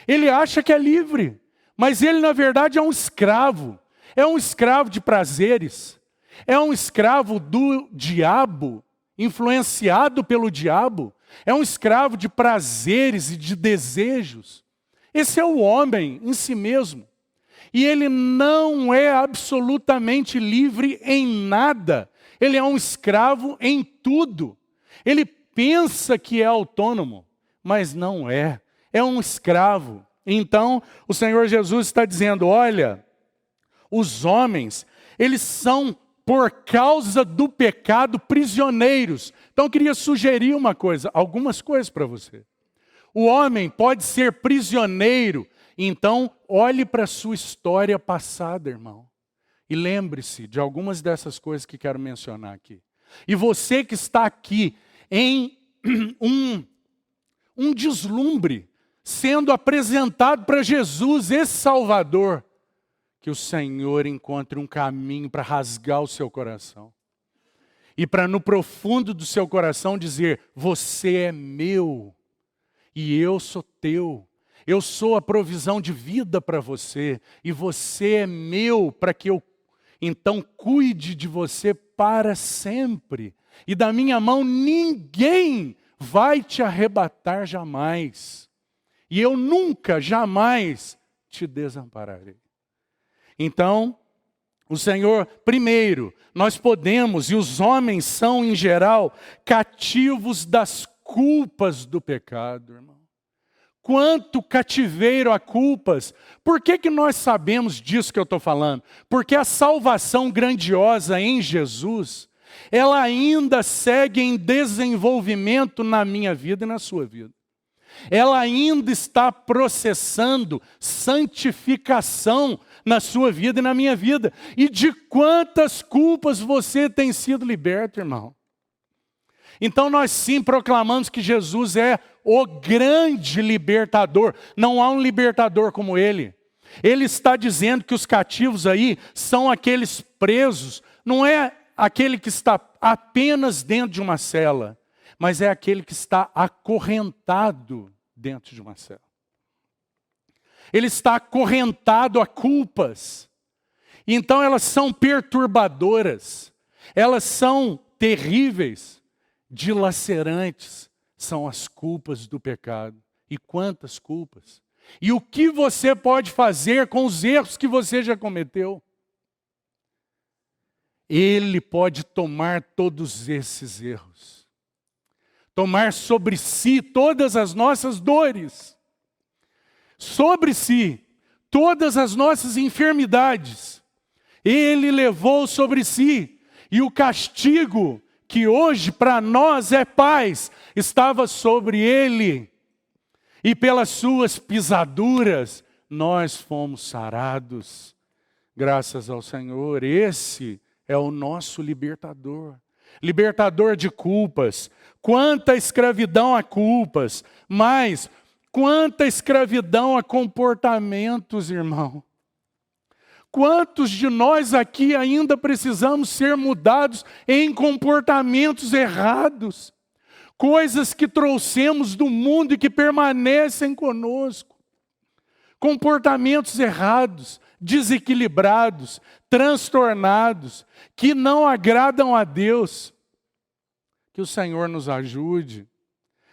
Ele acha que é livre, mas ele na verdade é um escravo. É um escravo de prazeres. É um escravo do diabo, influenciado pelo diabo. É um escravo de prazeres e de desejos. Esse é o homem em si mesmo. E ele não é absolutamente livre em nada. Ele é um escravo em tudo. Ele pensa que é autônomo, mas não é. É um escravo. Então, o Senhor Jesus está dizendo, olha, os homens, eles são, por causa do pecado, prisioneiros. Então eu queria sugerir algumas coisas para você. O homem pode ser prisioneiro, então olhe para a sua história passada, irmão. E lembre-se de algumas dessas coisas que quero mencionar aqui. E você que está aqui em um deslumbre, sendo apresentado para Jesus, esse Salvador, que o Senhor encontre um caminho para rasgar o seu coração. E para no profundo do seu coração dizer, você é meu e eu sou teu. Eu sou a provisão de vida para você e você é meu para que eu então cuide de você para sempre. E da minha mão ninguém vai te arrebatar jamais. E eu nunca, jamais te desampararei. Então, o Senhor, primeiro, nós podemos, e os homens são em geral, cativos das culpas do pecado, irmão. Quanto cativeiro a culpas. Por que nós sabemos disso que eu estou falando? Porque a salvação grandiosa em Jesus, ela ainda segue em desenvolvimento na minha vida e na sua vida. Ela ainda está processando santificação na sua vida e na minha vida. E de quantas culpas você tem sido liberto, irmão? Então nós sim proclamamos que Jesus é o grande libertador. Não há um libertador como Ele. Ele está dizendo que os cativos aí são aqueles presos. Não é aquele que está apenas dentro de uma cela, mas é aquele que está acorrentado dentro de uma cela. Ele está acorrentado a culpas. Então elas são perturbadoras. Elas são terríveis, dilacerantes. São as culpas do pecado. E quantas culpas? E o que você pode fazer com os erros que você já cometeu? Ele pode tomar todos esses erros. Tomar sobre si todas as nossas dores. Sobre si todas as nossas enfermidades. Ele levou sobre si. E o castigo que hoje para nós é paz, estava sobre ele. E pelas suas pisaduras nós fomos sarados. Graças ao Senhor. Esse é o nosso libertador. Libertador de culpas. Quanta escravidão a culpas, mas quanta escravidão a comportamentos, irmão. Quantos de nós aqui ainda precisamos ser mudados em comportamentos errados? Coisas que trouxemos do mundo e que permanecem conosco. Comportamentos errados, desequilibrados, transtornados, que não agradam a Deus. Que o Senhor nos ajude,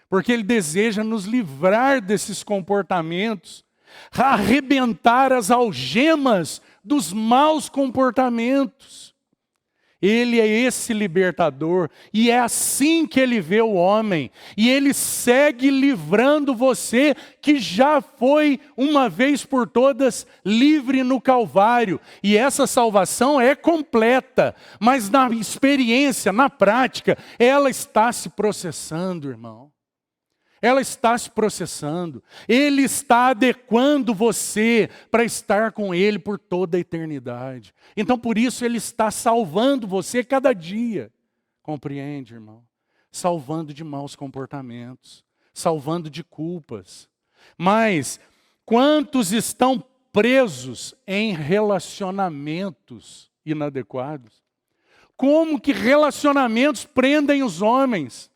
porque Ele deseja nos livrar desses comportamentos, arrebentar as algemas dos maus comportamentos. Ele é esse libertador, e é assim que Ele vê o homem, e Ele segue livrando você, que já foi uma vez por todas livre no Calvário, e essa salvação é completa, mas na experiência, na prática, ela está se processando, irmão. Ela está se processando. Ele está adequando você para estar com Ele por toda a eternidade. Então, por isso, Ele está salvando você cada dia. Compreende, irmão? Salvando de maus comportamentos. Salvando de culpas. Mas, quantos estão presos em relacionamentos inadequados? Como que relacionamentos prendem os homens?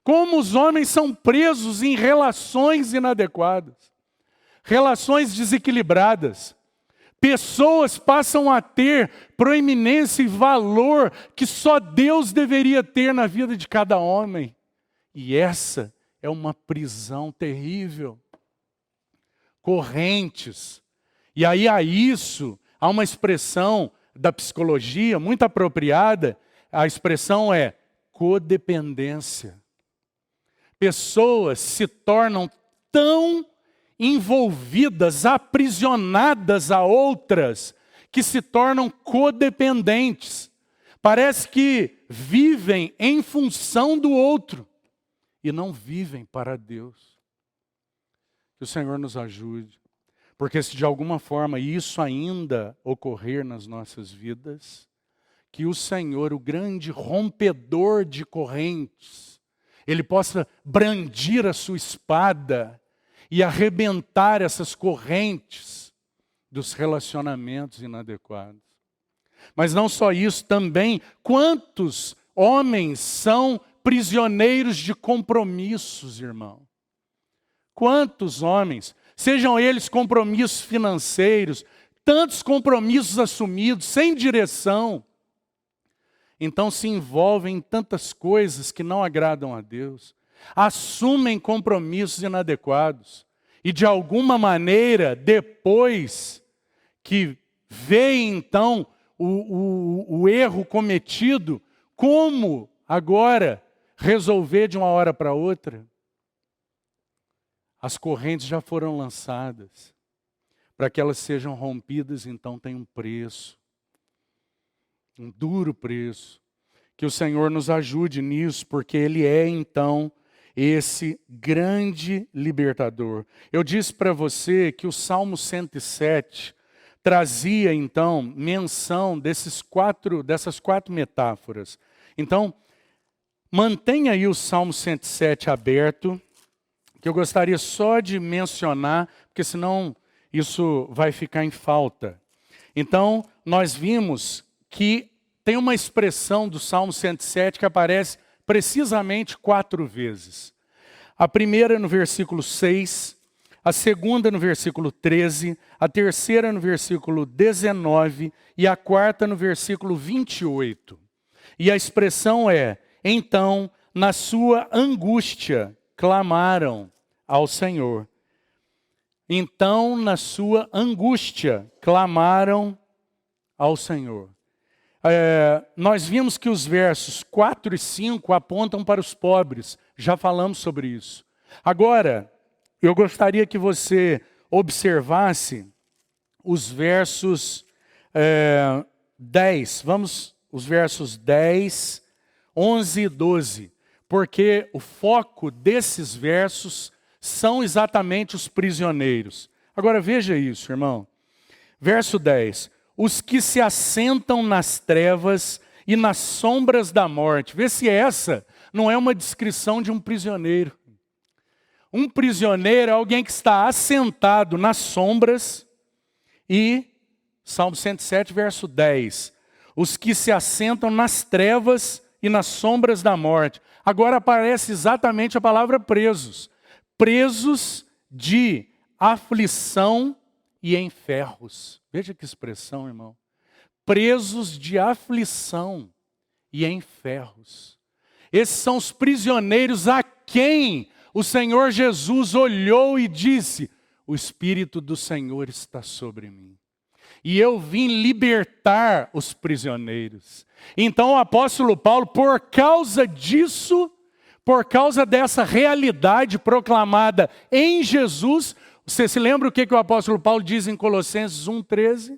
Como os homens são presos em relações inadequadas, relações desequilibradas. Pessoas passam a ter proeminência e valor que só Deus deveria ter na vida de cada homem. E essa é uma prisão terrível. Correntes. E aí há uma expressão da psicologia muito apropriada, a expressão é codependência. Pessoas se tornam tão envolvidas, aprisionadas a outras, que se tornam codependentes. Parece que vivem em função do outro e não vivem para Deus. Que o Senhor nos ajude, porque se de alguma forma isso ainda ocorrer nas nossas vidas, que o Senhor, o grande rompedor de correntes, Ele possa brandir a sua espada e arrebentar essas correntes dos relacionamentos inadequados. Mas não só isso, também quantos homens são prisioneiros de compromissos, irmão? Quantos homens, sejam eles compromissos financeiros, tantos compromissos assumidos, sem direção, então se envolvem em tantas coisas que não agradam a Deus, assumem compromissos inadequados e de alguma maneira, depois que veem então o erro cometido, como agora resolver de uma hora para outra? As correntes já foram lançadas. Para que elas sejam rompidas, então tem um preço. Um duro preço. Que o Senhor nos ajude nisso, porque Ele é então esse grande libertador. Eu disse para você que o Salmo 107 trazia então menção dessas quatro metáforas. Então, mantenha aí o Salmo 107 aberto, que eu gostaria só de mencionar, porque senão isso vai ficar em falta. Então, nós vimos que tem uma expressão do Salmo 107 que aparece precisamente 4 vezes. A primeira no versículo 6, a segunda no versículo 13, a terceira no versículo 19 e a quarta no versículo 28. E a expressão é: então, na sua angústia, clamaram ao Senhor. então, na sua angústia, clamaram ao Senhor. Nós vimos que os versos 4 e 5 apontam para os pobres. Já falamos sobre isso. Agora, eu gostaria que você observasse os versos 10. Vamos, os versos 10, 11 e 12. Porque o foco desses versos são exatamente os prisioneiros. Agora veja isso, irmão. Verso 10. Os que se assentam nas trevas e nas sombras da morte. Vê se essa não é uma descrição de um prisioneiro. Um prisioneiro é alguém que está assentado nas sombras e, Salmo 107, verso 10. Os que se assentam nas trevas e nas sombras da morte. Agora aparece exatamente a palavra presos. Presos de aflição e em ferros. Veja que expressão, irmão. Presos de aflição e em ferros. Esses são os prisioneiros a quem o Senhor Jesus olhou e disse: o Espírito do Senhor está sobre mim. E eu vim libertar os prisioneiros. Então o apóstolo Paulo, por causa disso, por causa dessa realidade proclamada em Jesus, você se lembra o que o apóstolo Paulo diz em Colossenses 1,13?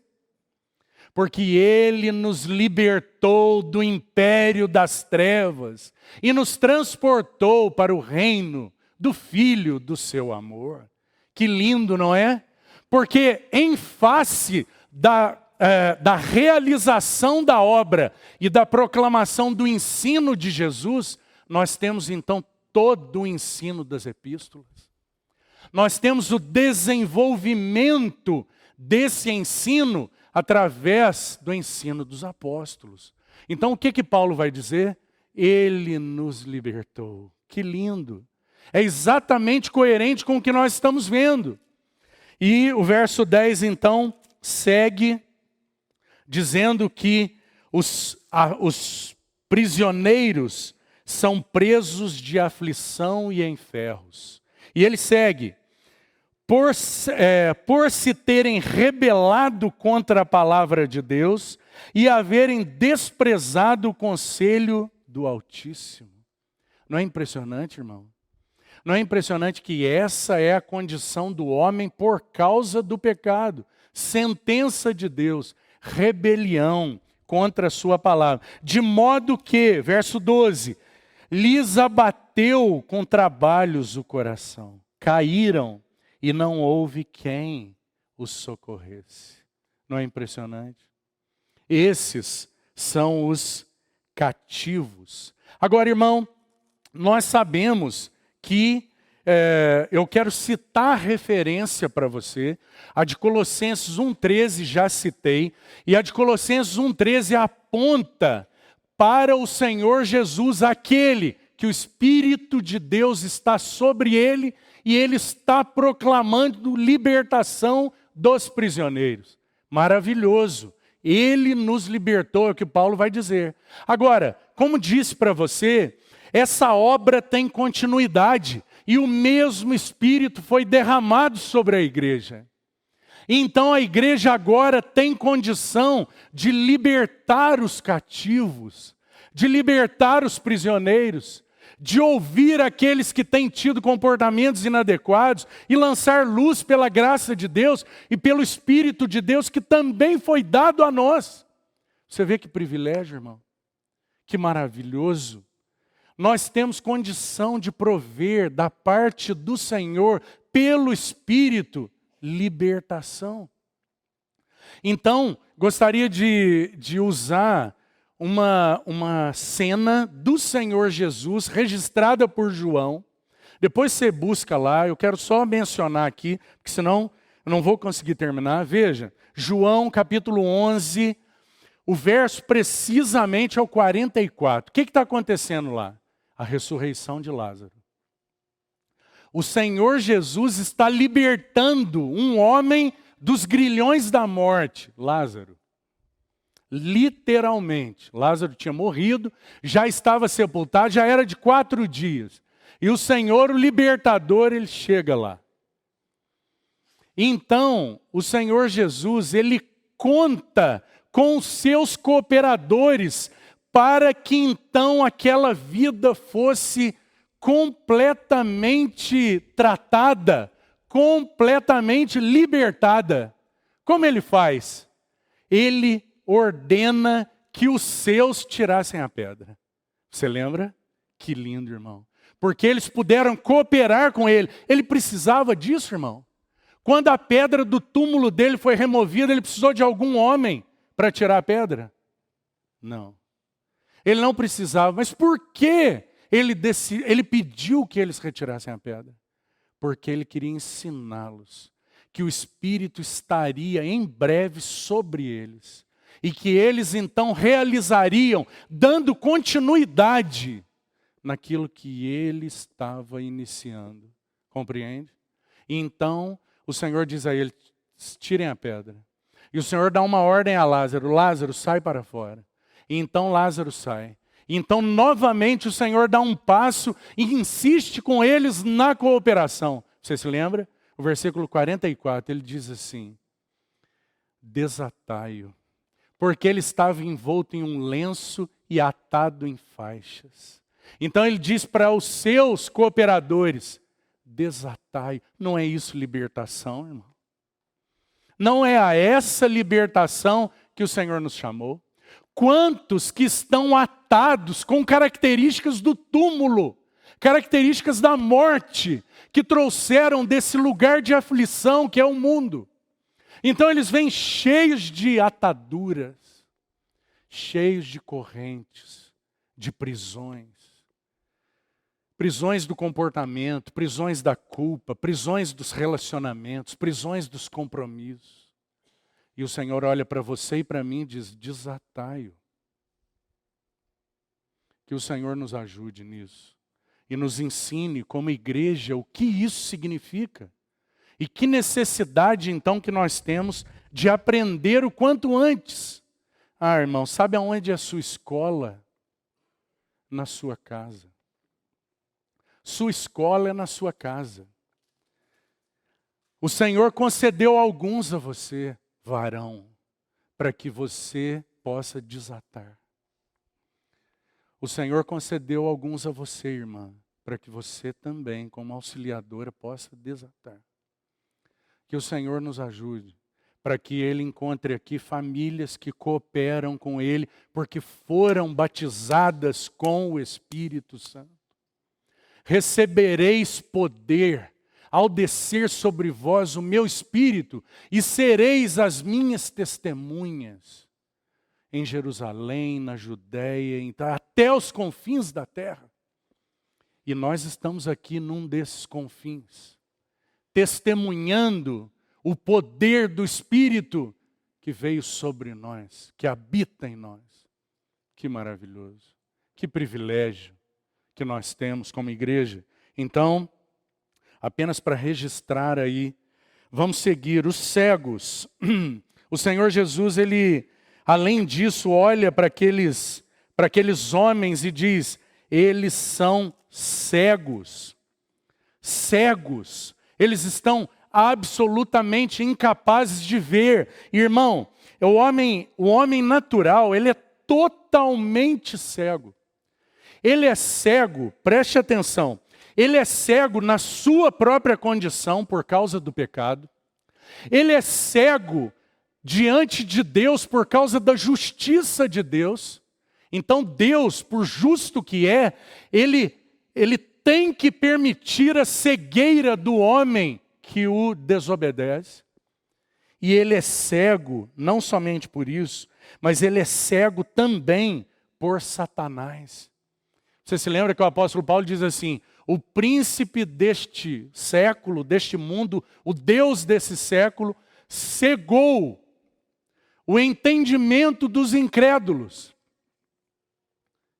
Porque Ele nos libertou do império das trevas e nos transportou para o reino do Filho do seu amor. Que lindo, não é? Porque em face da realização da obra e da proclamação do ensino de Jesus, nós temos então todo o ensino das epístolas. Nós temos o desenvolvimento desse ensino através do ensino dos apóstolos. Então o que Paulo vai dizer? Ele nos libertou. Que lindo! É exatamente coerente com o que nós estamos vendo. E o verso 10 então segue dizendo que os prisioneiros são presos de aflição e em ferros. E ele segue: por se terem rebelado contra a palavra de Deus e haverem desprezado o conselho do Altíssimo. Não é impressionante, irmão? Não é impressionante que essa é a condição do homem por causa do pecado? Sentença de Deus, rebelião contra a sua palavra. De modo que, verso 12, lhes abateu com trabalhos o coração. Caíram e não houve quem os socorresse. Não é impressionante? Esses são os cativos. Agora, irmão, nós sabemos que eu quero citar a referência para você. A de Colossenses 1,13 já citei. E a de Colossenses 1,13 aponta para o Senhor Jesus, aquele que o Espírito de Deus está sobre ele e ele está proclamando libertação dos prisioneiros. Maravilhoso. Ele nos libertou, é o que Paulo vai dizer. Agora, como disse para você, essa obra tem continuidade e o mesmo Espírito foi derramado sobre a igreja. Então a igreja agora tem condição de libertar os cativos, de libertar os prisioneiros, de ouvir aqueles que têm tido comportamentos inadequados e lançar luz pela graça de Deus e pelo Espírito de Deus que também foi dado a nós. Você vê que privilégio, irmão? Que maravilhoso. Nós temos condição de prover da parte do Senhor, pelo Espírito, libertação. Então, gostaria de usar uma cena do Senhor Jesus, registrada por João. Depois você busca lá, eu quero só mencionar aqui, porque senão eu não vou conseguir terminar. Veja, João capítulo 11, o verso precisamente é o 44. O que está acontecendo lá? A ressurreição de Lázaro. O Senhor Jesus está libertando um homem dos grilhões da morte, Lázaro. Literalmente. Lázaro tinha morrido, já estava sepultado, já era de 4 dias. E o Senhor, o libertador, ele chega lá. Então, o Senhor Jesus, ele conta com os seus cooperadores para que então aquela vida fosse completamente tratada, completamente libertada. Como ele faz? Ele ordena que os seus tirassem a pedra. Você lembra? Que lindo, irmão. Porque eles puderam cooperar com ele. Ele precisava disso, irmão. Quando a pedra do túmulo dele foi removida, ele precisou de algum homem para tirar a pedra? Não. Ele não precisava. Mas por que ele pediu que eles retirassem a pedra? Porque ele queria ensiná-los que o Espírito estaria em breve sobre eles. E que eles então realizariam, dando continuidade naquilo que ele estava iniciando. Compreende? E então o Senhor diz a ele: tirem a pedra. E o Senhor dá uma ordem a Lázaro: Lázaro, sai para fora. E então Lázaro sai. E então novamente o Senhor dá um passo e insiste com eles na cooperação. Você se lembra? O versículo 44, ele diz assim: desatai-o, porque ele estava envolto em um lenço e atado em faixas. Então ele diz para os seus cooperadores: desatai. Não é isso libertação, irmão? Não é a essa libertação que o Senhor nos chamou? Quantos que estão atados com características do túmulo, características da morte, que trouxeram desse lugar de aflição que é o mundo? Então eles vêm cheios de ataduras, cheios de correntes, de prisões. Prisões do comportamento, prisões da culpa, prisões dos relacionamentos, prisões dos compromissos. E o Senhor olha para você e para mim e diz: desatai-o. Que o Senhor nos ajude nisso. E nos ensine como igreja o que isso significa. E que necessidade então que nós temos de aprender o quanto antes. Ah, irmão, sabe aonde é a sua escola? Na sua casa. Sua escola é na sua casa. O Senhor concedeu alguns a você, varão, para que você possa desatar. O Senhor concedeu alguns a você, irmã, para que você também, como auxiliadora, possa desatar. Que o Senhor nos ajude, para que Ele encontre aqui famílias que cooperam com Ele, porque foram batizadas com o Espírito Santo. Recebereis poder ao descer sobre vós o meu Espírito, e sereis as minhas testemunhas em Jerusalém, na Judéia, até os confins da terra. E nós estamos aqui num desses confins, testemunhando o poder do Espírito que veio sobre nós, que habita em nós. Que maravilhoso, que privilégio que nós temos como igreja. Então, apenas para registrar aí, vamos seguir os cegos. O Senhor Jesus, ele, além disso, olha para aqueles homens e diz: eles são cegos. Cegos. Eles estão absolutamente incapazes de ver. Irmão, o homem natural, ele é totalmente cego. Ele é cego, preste atenção, ele é cego na sua própria condição por causa do pecado. Ele é cego diante de Deus por causa da justiça de Deus. Então Deus, por justo que é, ele tem que permitir a cegueira do homem que o desobedece. E ele é cego, não somente por isso, mas ele é cego também por Satanás. Você se lembra que o apóstolo Paulo diz assim: o príncipe deste século, deste mundo, o Deus desse século, cegou o entendimento dos incrédulos.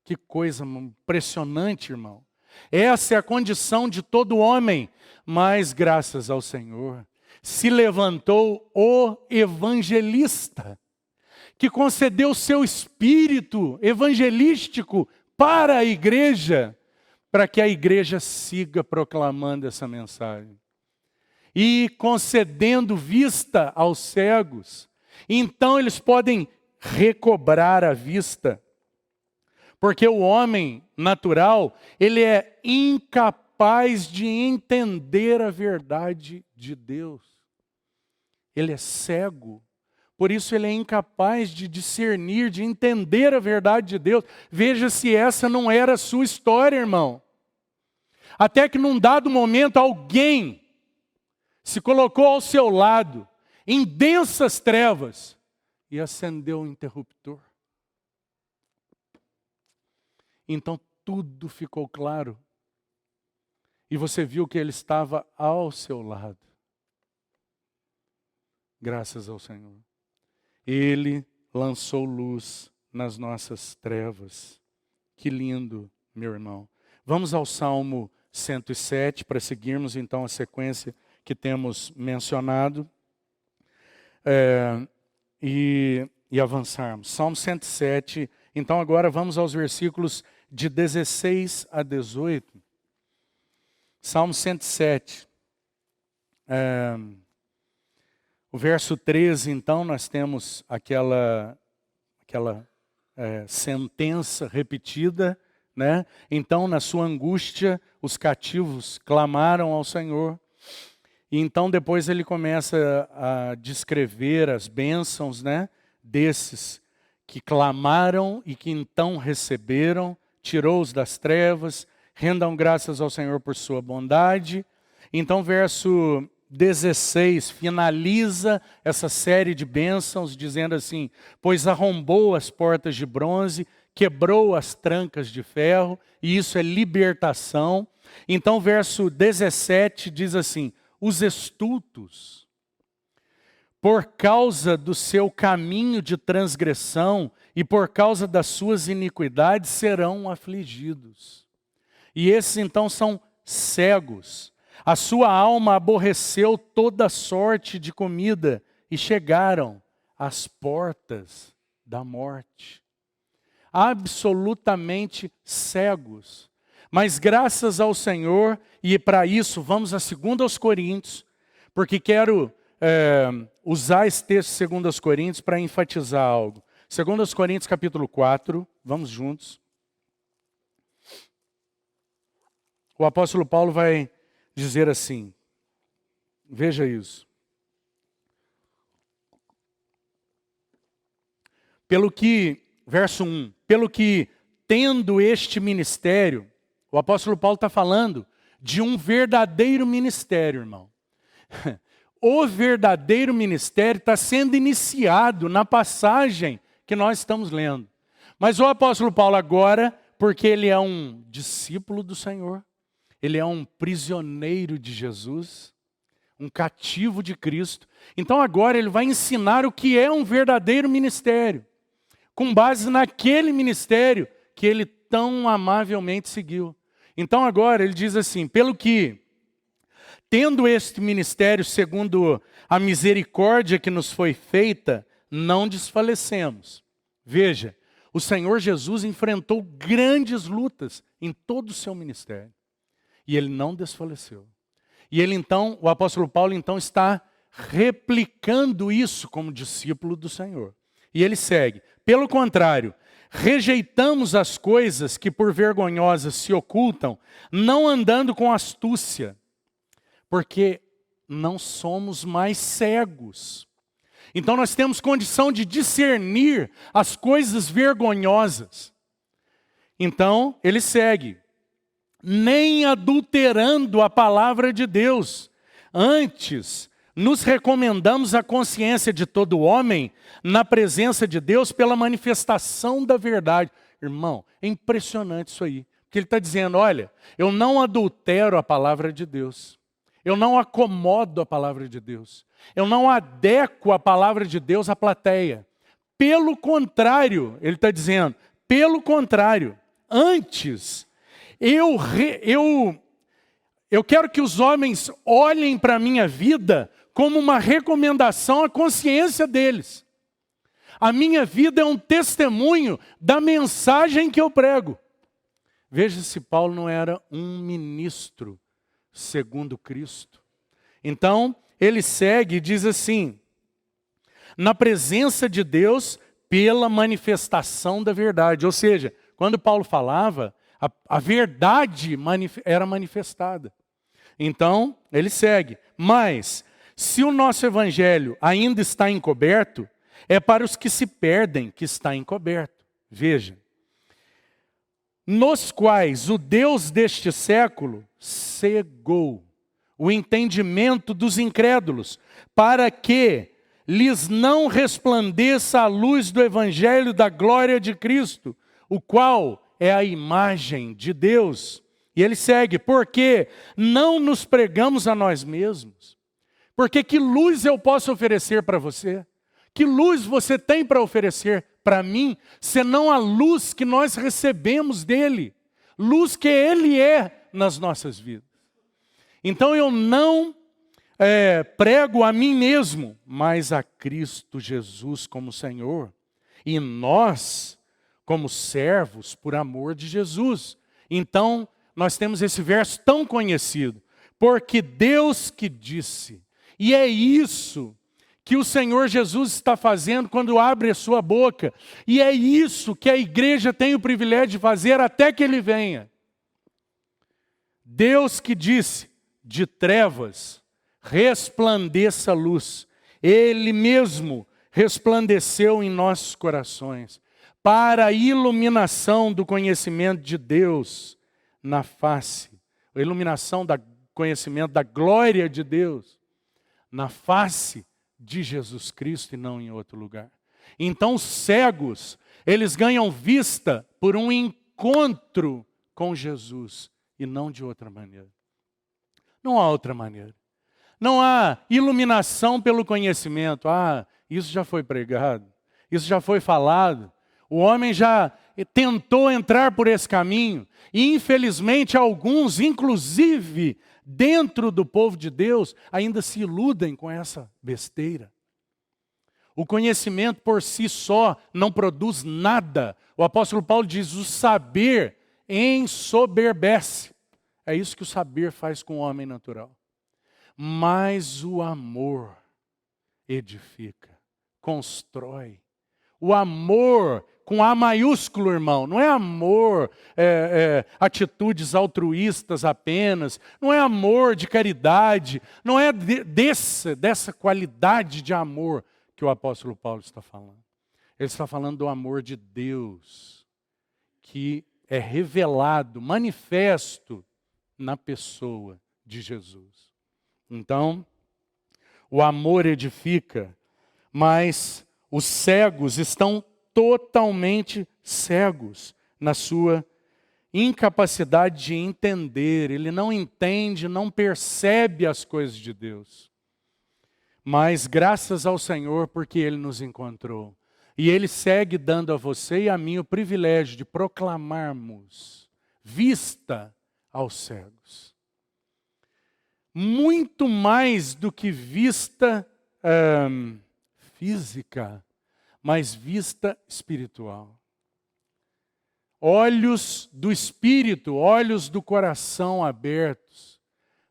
Que coisa impressionante, irmão. Essa é a condição de todo homem, mas graças ao Senhor, se levantou o evangelista, que concedeu seu espírito evangelístico para a igreja, para que a igreja siga proclamando essa mensagem. e concedendo vista aos cegos. Então eles podem recobrar a vista. Porque o homem natural, ele é incapaz de entender a verdade de Deus. Ele é cego. Por isso ele é incapaz de discernir, de entender a verdade de Deus. Veja se essa não era a sua história, irmão. Até que num dado momento alguém se colocou ao seu lado, em densas trevas, e acendeu o interruptor. Então tudo ficou claro. E você viu que ele estava ao seu lado. Graças ao Senhor. Ele lançou luz nas nossas trevas. Que lindo, meu irmão. Vamos ao Salmo 107, para seguirmos então a sequência que temos mencionado. E avançarmos. Salmo 107. Então agora vamos aos versículos de 16 a 18. Salmo 107. O verso 13, então, nós temos aquela sentença repetida, né? Então, na sua angústia, os cativos clamaram ao Senhor. E então, depois ele começa a descrever as bênçãos, né? Desses que clamaram e que então receberam, tirou-os das trevas, rendam graças ao Senhor por sua bondade. Então, verso 16 finaliza essa série de bênçãos dizendo assim: pois arrombou as portas de bronze, quebrou as trancas de ferro, e isso é libertação. Então verso 17 diz assim: os estultos, por causa do seu caminho de transgressão e por causa das suas iniquidades, serão afligidos. E esses então são cegos. A sua alma aborreceu toda sorte de comida e chegaram às portas da morte. Absolutamente cegos. Mas graças ao Senhor, e para isso vamos a 2 Coríntios, porque quero usar esse texto de 2 Coríntios para enfatizar algo. 2 Coríntios capítulo 4, vamos juntos. O apóstolo Paulo vai dizer assim, veja isso. Pelo que, verso 1, pelo que tendo este ministério, o apóstolo Paulo está falando de um verdadeiro ministério, irmão. O verdadeiro ministério está sendo iniciado na passagem que nós estamos lendo. Mas o apóstolo Paulo agora, porque ele é um discípulo do Senhor, ele é um prisioneiro de Jesus, um cativo de Cristo. Então agora ele vai ensinar o que é um verdadeiro ministério, com base naquele ministério que ele tão amavelmente seguiu. Então agora ele diz assim: pelo que, tendo este ministério segundo a misericórdia que nos foi feita, não desfalecemos. Veja, o Senhor Jesus enfrentou grandes lutas em todo o seu ministério. E ele não desfaleceu. E ele então, o apóstolo Paulo então está replicando isso como discípulo do Senhor. E ele segue: pelo contrário, rejeitamos as coisas que por vergonhosas se ocultam, não andando com astúcia, porque não somos mais cegos. Então nós temos condição de discernir as coisas vergonhosas. Então ele segue: nem adulterando a palavra de Deus, antes nos recomendamos a consciência de todo homem na presença de Deus pela manifestação da verdade. Irmão, é impressionante isso aí, porque ele está dizendo: olha, eu não adultero a palavra de Deus, eu não acomodo a palavra de Deus, eu não adequo a palavra de Deus à plateia. Pelo contrário, ele está dizendo, pelo contrário, antes eu quero que os homens olhem para a minha vida como uma recomendação à consciência deles. A minha vida é um testemunho da mensagem que eu prego. Veja se Paulo não era um ministro segundo Cristo. Então, ele segue e diz assim: na presença de Deus pela manifestação da verdade. Ou seja, quando Paulo falava, a verdade era manifestada. Então, ele segue. Mas, se o nosso evangelho ainda está encoberto, é para os que se perdem que está encoberto. Veja. Nos quais o Deus deste século cegou o entendimento dos incrédulos, para que lhes não resplandeça a luz do evangelho da glória de Cristo, o qual é a imagem de Deus. E ele segue: porque não nos pregamos a nós mesmos. Porque que luz eu posso oferecer para você? Que luz você tem para oferecer para mim, senão a luz que nós recebemos dele? Luz que ele é nas nossas vidas. Então eu não prego a mim mesmo, mas a Cristo Jesus como Senhor. E nós, como servos, por amor de Jesus. Então, nós temos esse verso tão conhecido. Porque Deus que disse. E é isso que o Senhor Jesus está fazendo quando abre a sua boca. E é isso que a igreja tem o privilégio de fazer até que Ele venha. Deus que disse, de trevas resplandeça a luz. Ele mesmo resplandeceu em nossos corações, para a iluminação do conhecimento de Deus na face. A iluminação do conhecimento da glória de Deus na face de Jesus Cristo e não em outro lugar. Então os cegos, eles ganham vista por um encontro com Jesus e não de outra maneira. Não há outra maneira. Não há iluminação pelo conhecimento. Isso já foi pregado, isso já foi falado. O homem já tentou entrar por esse caminho. E infelizmente alguns, inclusive dentro do povo de Deus, ainda se iludem com essa besteira. O conhecimento por si só não produz nada. O apóstolo Paulo diz, o saber ensoberbece. É isso que o saber faz com o homem natural. Mas o amor edifica, constrói. O amor com A maiúsculo, irmão, não é amor, atitudes altruístas apenas, não é amor de caridade, não é dessa qualidade de amor que o apóstolo Paulo está falando. Ele está falando do amor de Deus, que é revelado, manifesto na pessoa de Jesus. Então, o amor edifica, mas os cegos estão totalmente cegos na sua incapacidade de entender. Ele não entende, não percebe as coisas de Deus. Mas graças ao Senhor, porque Ele nos encontrou. E Ele segue dando a você e a mim o privilégio de proclamarmos vista aos cegos. Muito mais do que vista física, mas vista espiritual. Olhos do espírito, olhos do coração abertos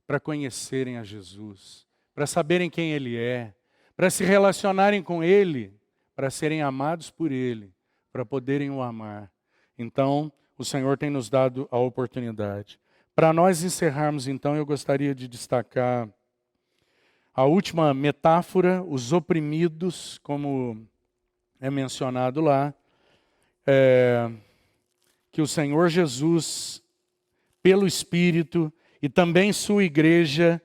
para conhecerem a Jesus, para saberem quem Ele é, para se relacionarem com Ele, para serem amados por Ele, para poderem o amar. Então, o Senhor tem nos dado a oportunidade. Para nós encerrarmos, então, eu gostaria de destacar a última metáfora, os oprimidos, como é mencionado lá, que o Senhor Jesus, pelo Espírito, e também sua igreja,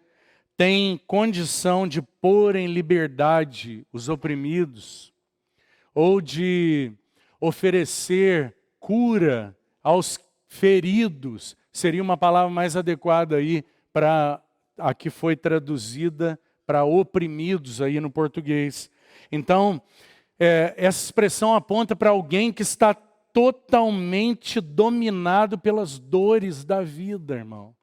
tem condição de pôr em liberdade os oprimidos, ou de oferecer cura aos feridos, seria uma palavra mais adequada aí para a que foi traduzida para oprimidos aí no português. Então, essa expressão aponta para alguém que está totalmente dominado pelas dores da vida, irmão.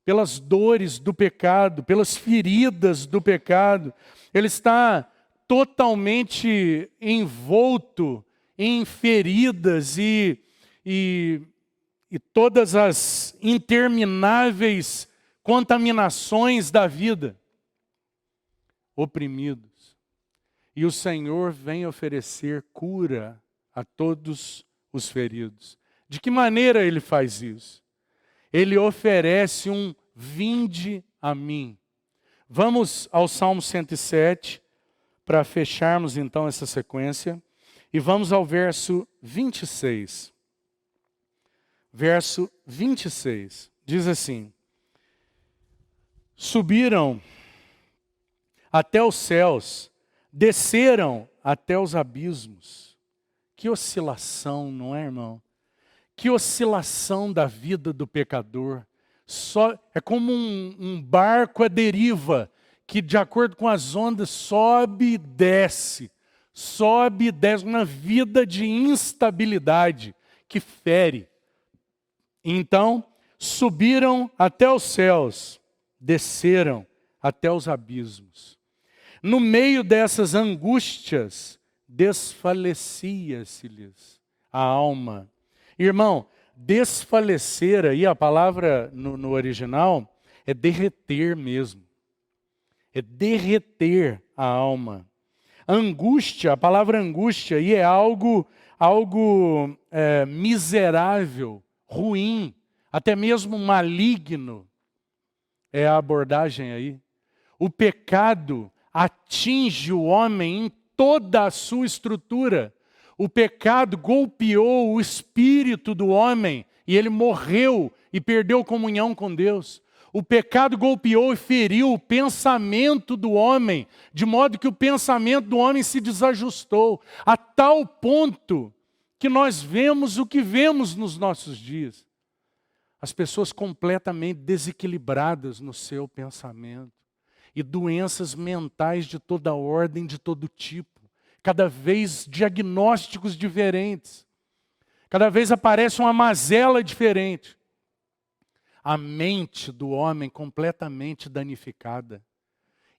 Pelas dores do pecado, pelas feridas do pecado. Ele está totalmente envolto em feridas e todas as intermináveis contaminações da vida. oprimidos. E o Senhor vem oferecer cura a todos os feridos. De que maneira Ele faz isso? Ele oferece um vinde a mim. Vamos ao Salmo 107, para fecharmos então essa sequência. E vamos ao verso 26. Verso 26. Diz assim: subiram até os céus, desceram até os abismos. Que oscilação, não é, irmão? Que oscilação da vida do pecador. É como um barco à deriva, que de acordo com as ondas sobe e desce. Sobe e desce, uma vida de instabilidade que fere. Então, subiram até os céus, desceram até os abismos. No meio dessas angústias, desfalecia-se-lhes a alma. Irmão, desfalecer aí, a palavra no original, é derreter mesmo. É derreter a alma. Angústia, a palavra angústia aí é algo miserável, ruim, até mesmo maligno. É a abordagem aí. O pecado atinge o homem em toda a sua estrutura. O pecado golpeou o espírito do homem e ele morreu e perdeu comunhão com Deus. O pecado golpeou e feriu o pensamento do homem, de modo que o pensamento do homem se desajustou, a tal ponto que nós vemos o que vemos nos nossos dias. As pessoas completamente desequilibradas no seu pensamento. E doenças mentais de toda ordem, de todo tipo. Cada vez diagnósticos diferentes. Cada vez aparece uma mazela diferente. A mente do homem completamente danificada.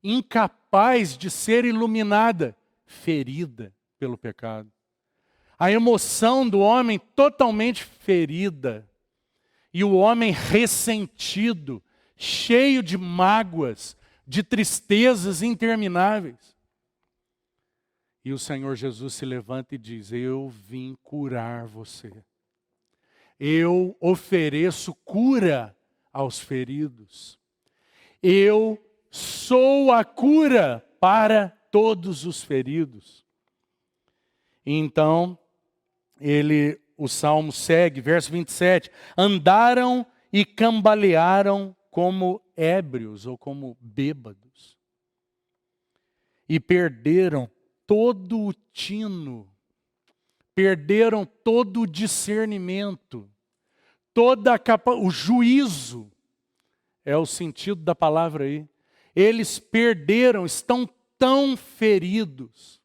Incapaz de ser iluminada. Ferida pelo pecado. A emoção do homem totalmente ferida. E o homem ressentido, cheio de mágoas, de tristezas intermináveis. E o Senhor Jesus se levanta e diz: eu vim curar você. Eu ofereço cura aos feridos. Eu sou a cura para todos os feridos. Então, o Salmo segue, verso 27. Andaram e cambalearam como ébrios ou como bêbados. E perderam todo o tino, perderam todo o discernimento, o juízo, é o sentido da palavra aí. Eles perderam, estão tão feridos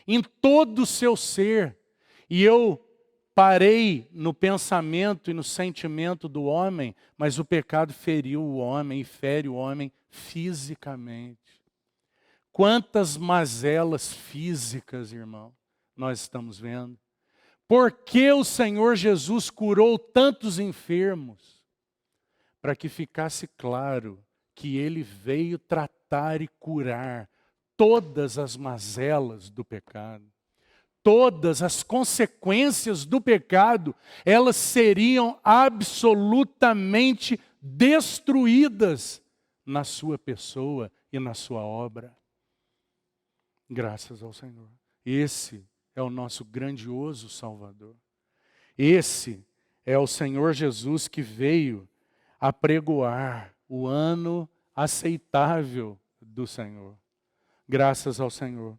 em todo o seu ser. E eu parei no pensamento e no sentimento do homem, mas o pecado feriu o homem e fere o homem fisicamente. Quantas mazelas físicas, irmão, nós estamos vendo. Por que o Senhor Jesus curou tantos enfermos? Para que ficasse claro que Ele veio tratar e curar todas as mazelas do pecado. Todas as consequências do pecado, elas seriam absolutamente destruídas na sua pessoa e na sua obra. Graças ao Senhor. Esse é o nosso grandioso Salvador. Esse é o Senhor Jesus que veio apregoar o ano aceitável do Senhor. Graças ao Senhor.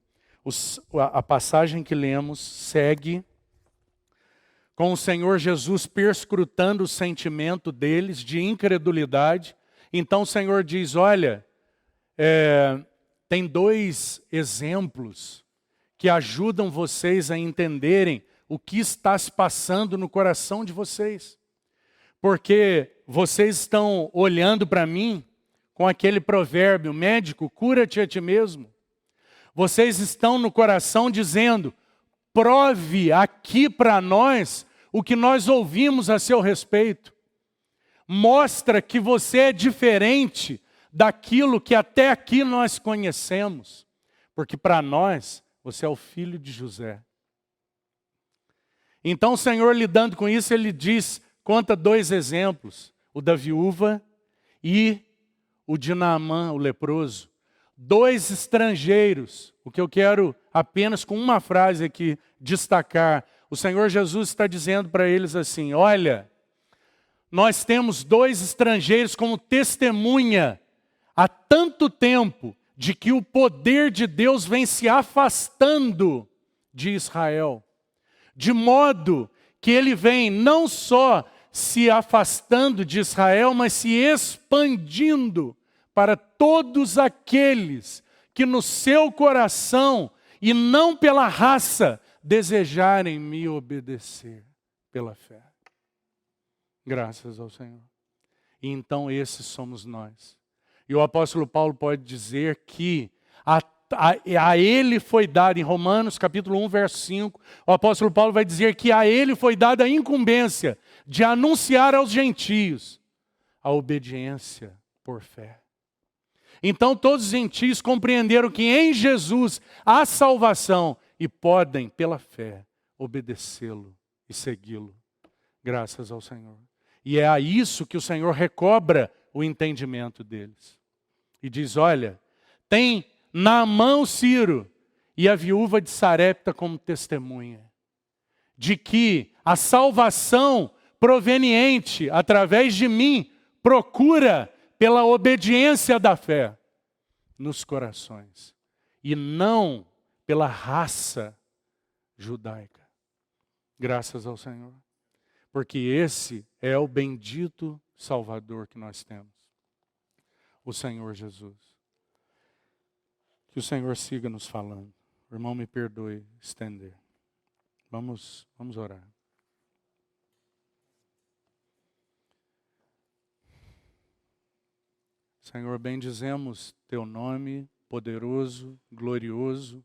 A passagem que lemos segue com o Senhor Jesus perscrutando o sentimento deles de incredulidade. Então o Senhor diz: olha, tem dois exemplos que ajudam vocês a entenderem o que está se passando no coração de vocês. Porque vocês estão olhando para mim com aquele provérbio: médico, cura-te a ti mesmo. Vocês estão no coração dizendo: prove aqui para nós o que nós ouvimos a seu respeito. Mostra que você é diferente daquilo que até aqui nós conhecemos, porque para nós você é o filho de José. Então o Senhor, lidando com isso, ele diz, conta 2 exemplos, o da viúva e o de Naamã, o leproso. 2 estrangeiros, o que eu quero apenas com uma frase aqui destacar. O Senhor Jesus está dizendo para eles assim, olha, nós temos 2 estrangeiros como testemunha há tanto tempo de que o poder de Deus vem se afastando de Israel. De modo que ele vem não só se afastando de Israel, mas se expandindo para todos aqueles que no seu coração e não pela raça desejarem me obedecer pela fé. Graças ao Senhor. E então esses somos nós. E o apóstolo Paulo pode dizer que a ele foi dado, em Romanos capítulo 1, verso 5, o apóstolo Paulo vai dizer que a ele foi dada a incumbência de anunciar aos gentios a obediência por fé. Então todos os gentios compreenderam que em Jesus há salvação e podem, pela fé, obedecê-lo e segui-lo. Graças ao Senhor. E é a isso que o Senhor recobra o entendimento deles. E diz, olha, tem Naamã o Ciro e a viúva de Sarepta como testemunha de que a salvação proveniente através de mim procura pela obediência da fé nos corações e não pela raça judaica. Graças ao Senhor. Porque esse é o bendito Salvador que nós temos. O Senhor Jesus. Que o Senhor siga nos falando. O irmão me perdoe estender. Vamos orar. Senhor, bendizemos teu nome poderoso, glorioso,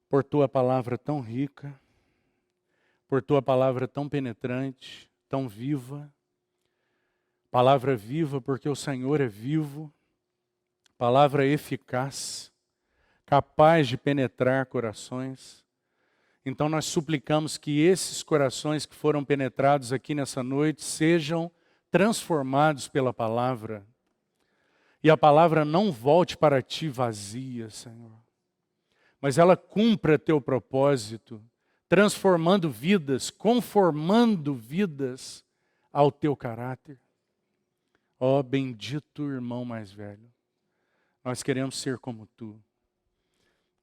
por tua palavra tão rica, por tua palavra tão penetrante, tão viva. Palavra viva porque o Senhor é vivo. Palavra eficaz, capaz de penetrar corações. Então nós suplicamos que esses corações que foram penetrados aqui nessa noite sejam transformados pela palavra. E a palavra não volte para ti vazia, Senhor. Mas ela cumpra teu propósito, transformando vidas, conformando vidas ao teu caráter. Ó bendito irmão mais velho, nós queremos ser como tu.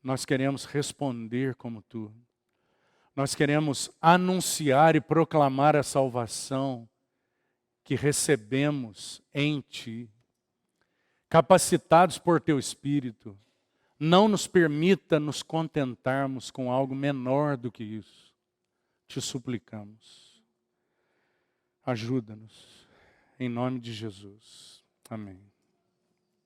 Nós queremos responder como tu. Nós queremos anunciar e proclamar a salvação que recebemos em ti. Capacitados por teu Espírito, não nos permita nos contentarmos com algo menor do que isso. Te suplicamos. Ajuda-nos. Em nome de Jesus. Amém.